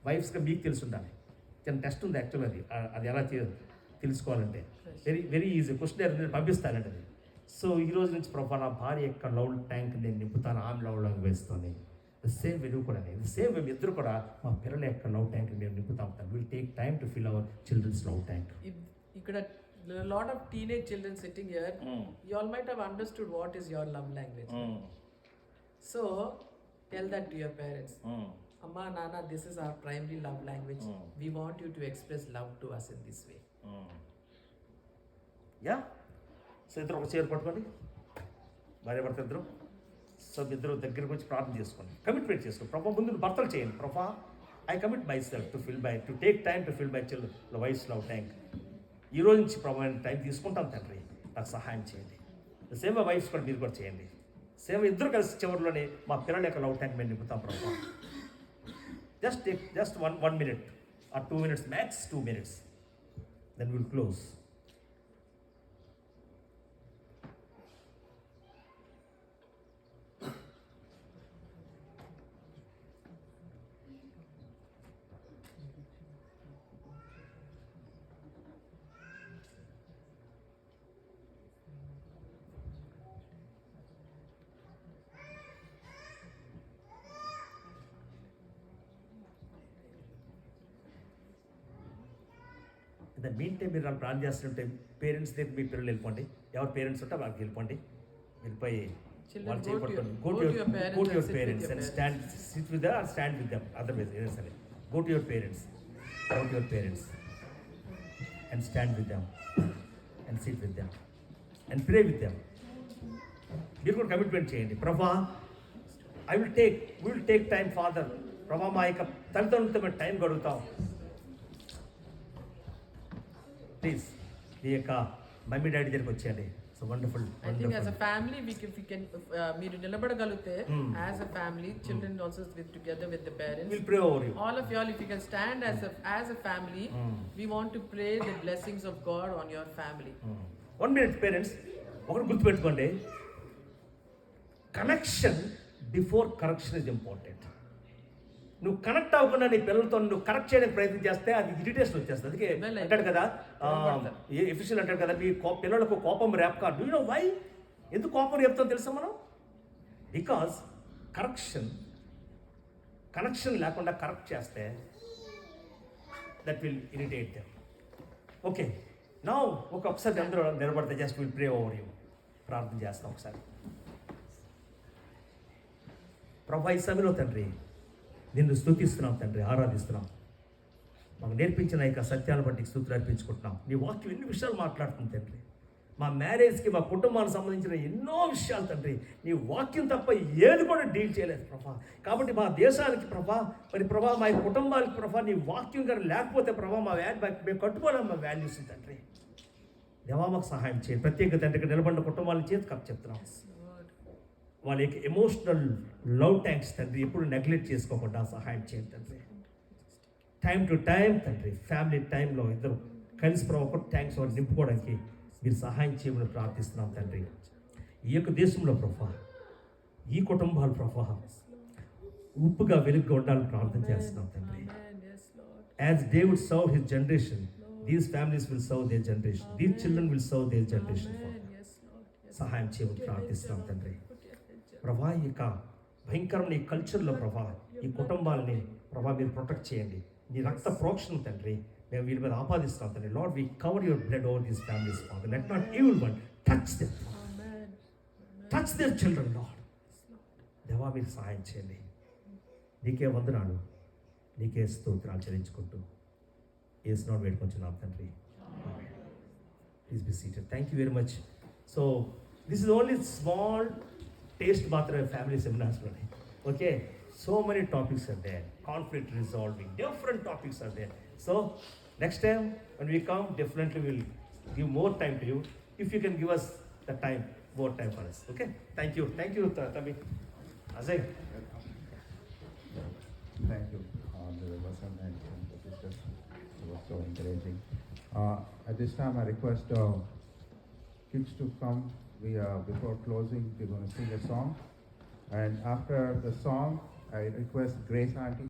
వైఫ్స్గా మీకు తెలిసి ఉండాలి. చిన్న టెస్ట్ ఉంది యాక్చువల్, అది ఎలా తెలుసుకోవాలంటే వెరీ ఈజీ. క్వశ్చన్ నేను పంపిస్తానండి అది. సో ఈ రోజు నుంచి ప్రభా, నా భార్య యొక్క లవ్ ట్యాంక్ నేను నింపుతాను ఆమె లవ్ లాంగ్వేజ్తోని. సేమ్ వే నువ్వు కూడా, సేమ్ వే ఇద్దరు కూడా మా పిల్లల యొక్క లవ్ ట్యాంక్ మేము నింపుతాం. Will take time to fill our children's love tank. ఇక్కడ lot of teenage children sitting here, you all might have understood what is your love language. So tell that to your parents. Amma, Nana, this is our primary love language. We want you to express love to us in this way. Yeah. So ఇద్దరు ఒక చీర పట్టుకోండి, భార్య భర్త ఇద్దరు. So ఇద్దరు దగ్గరికి వచ్చి ప్రార్థన చేసుకోండి, కమిట్మెంట్ చేసుకోండి. ప్రభా, ముందు భర్తలు చేయండి. ప్రభా, I commit myself to take time to fill my children wife's love tank. ఈ రోజు నుంచి ప్రభు టైం తీసుకుంటాం తండ్రి, నాకు సహాయం చేయండి. సేమ్ వైఫ్స్ కూడా మీరు కూడా చేయండి. సేమ్ ఇద్దరు కలిసి చివరిలోనే మా పిల్లల యొక్క లవ్ ట్యాంక్ మేము నింపుతాం ప్రభు. Just 1 minute or 2 minutes, max 2 minutes, then we'll close. The mean time మీరు వాళ్ళు ప్లాన్ చేస్తుంటే పేరెంట్స్ దగ్గర మీ పిల్లలు వెళ్ళిపోండి. ఎవరు పేరెంట్స్ ఉంటే వాళ్ళకి వెళ్ళిపోయి వాళ్ళు చేయబడుతుంది. Go to your parents and SIT with them, stand with them. Otherwise ఏదైనా సరే, go to your parents and stand with them and SIT with them and pray with them. మీరు కూడా కమిట్మెంట్ చేయండి. ప్రభా, విల్ టేక్ టైం ఫాదర్. ప్రభా, మా యొక్క తల్లిదండ్రులతో మేము టైం గడుగుతాం. ప్లీజ్ మీ యొక్క మమ్మీ డాడీ దగ్గరికి వచ్చేయండి. So wonderful. I think as a family we can మీరు నిలబడగలిగితే as a family, children also with together with the parents, we'll pray over you. all of y'all, if you can stand as a family, we want to pray the blessings of God on your family. 1 minute parents, ఒకటి గుర్తుపెట్టుకోండి, connection before correction is important. నువ్వు connect అవ్వకుండా నీ పిల్లలతో నువ్వు correct చేయడానికి ప్రయత్నం చేస్తే అది ఇరిటేషన్ వచ్చేస్తుంది. అందుకే అంటాడు కదా, ఎఫిషియల్ అంటాడు కదా, మీ పిల్లలకు కోపం రేపక. Do you know why? ఎందుకు కోపం రేపుతాం తెలుసా మనం? బికాజ్ కనెక్షన్ లేకుండా కరెక్ట్ చేస్తే that will irritate them. Okay, now ఒకసారి అందరూ నిలబడితే just will pray over you. ప్రార్థన చేస్తాం ఒకసారి. ప్రభా, ఈ సమయంలో తండ్రి నిన్ను స్తుతిస్తున్నాం తండ్రి, ఆరాధిస్తున్నాం. మాకు నేర్పించిన యొక్క సత్యాలను బట్టి స్తుతులు అర్పించుకుంటున్నాం. నీ వాక్యం ఎన్ని విషయాలు మాట్లాడుతుంది తండ్రి. మా మ్యారేజ్కి, మా కుటుంబానికి సంబంధించిన ఎన్నో విషయాలు తండ్రి నీ వాక్యం తప్ప ఏది కూడా డీల్ చేయలేదు ప్రభా. కాబట్టి మా దేశానికి ప్రభా, మరి ప్రభా మా కుటుంబానికి ప్రభా నీ వాక్యం కానీ లేకపోతే ప్రభా మేము కట్టుకోలేము మా వాల్యూస్ తండ్రి. దేవా, మాకు సహాయం చేయండి. ప్రత్యేక తండ్రికి నిలబడిన కుటుంబాలను చేతి కప్పు చెప్తున్నాం. వాళ్ళ యొక్క ఎమోషనల్ లవ్ ట్యాంక్స్ తండ్రి ఎప్పుడు నెగ్లెక్ట్ చేసుకోకుండా సహాయం చేయండి తండ్రి. టైం టు టైం తండ్రి, ఫ్యామిలీ టైంలో ఇద్దరు కలిసి ఒక ట్యాంక్స్ వాళ్ళు నింపుకోవడానికి మీరు సహాయం చేయమని ప్రార్థిస్తున్నాం తండ్రి. ఈ యొక్క దేశంలో ప్రభా, ఈ కుటుంబాలు ప్రభా ఉప్పుగా వెలుగుగా ఉండాలని ప్రార్థన చేస్తున్నాం తండ్రి. As David served his generation, these families will serve their generation, these children will serve their generation. సహాయం చేయమని ప్రార్థిస్తున్నాం తండ్రి. ప్రభా, ఈ యొక్క భయంకరమైన ఈ కల్చర్లో ప్రభా ఈ కుటుంబాలని ప్రభా మీరు ప్రొటెక్ట్ చేయండి. నీ రక్త ప్రోక్షణ తండ్రి మేము వీళ్ళ మీద ఆపాదిస్తాం తండ్రి. Lord, we cover your blood over these families father. Let not evil one touch them, touch their children Lord. దేవా మీరు సహాయం చేయండి, నీకే వందనాలు, నీకే స్తోత్రాలు చెల్లించుకుంటూ ఏసునామములో వేడుకొంచున్నాం తండ్రి. Please be seated. Thank you very much. So this is only small taste మాత్రమే ఫ్యామిలీ సెమినార్స్లోనే. Okay, so many topics are there, conflict resolving, different topics are there. So next time when we come, definitely we'll give more time to you. If you can give us the time, more time for us. Okay, thank you Tami. Ajay. Thank you, the Vasan and the sisters. It was so encouraging. At this time, I request kids to come. Before closing, we're going to sing a song. And after the song, I request Grace Auntie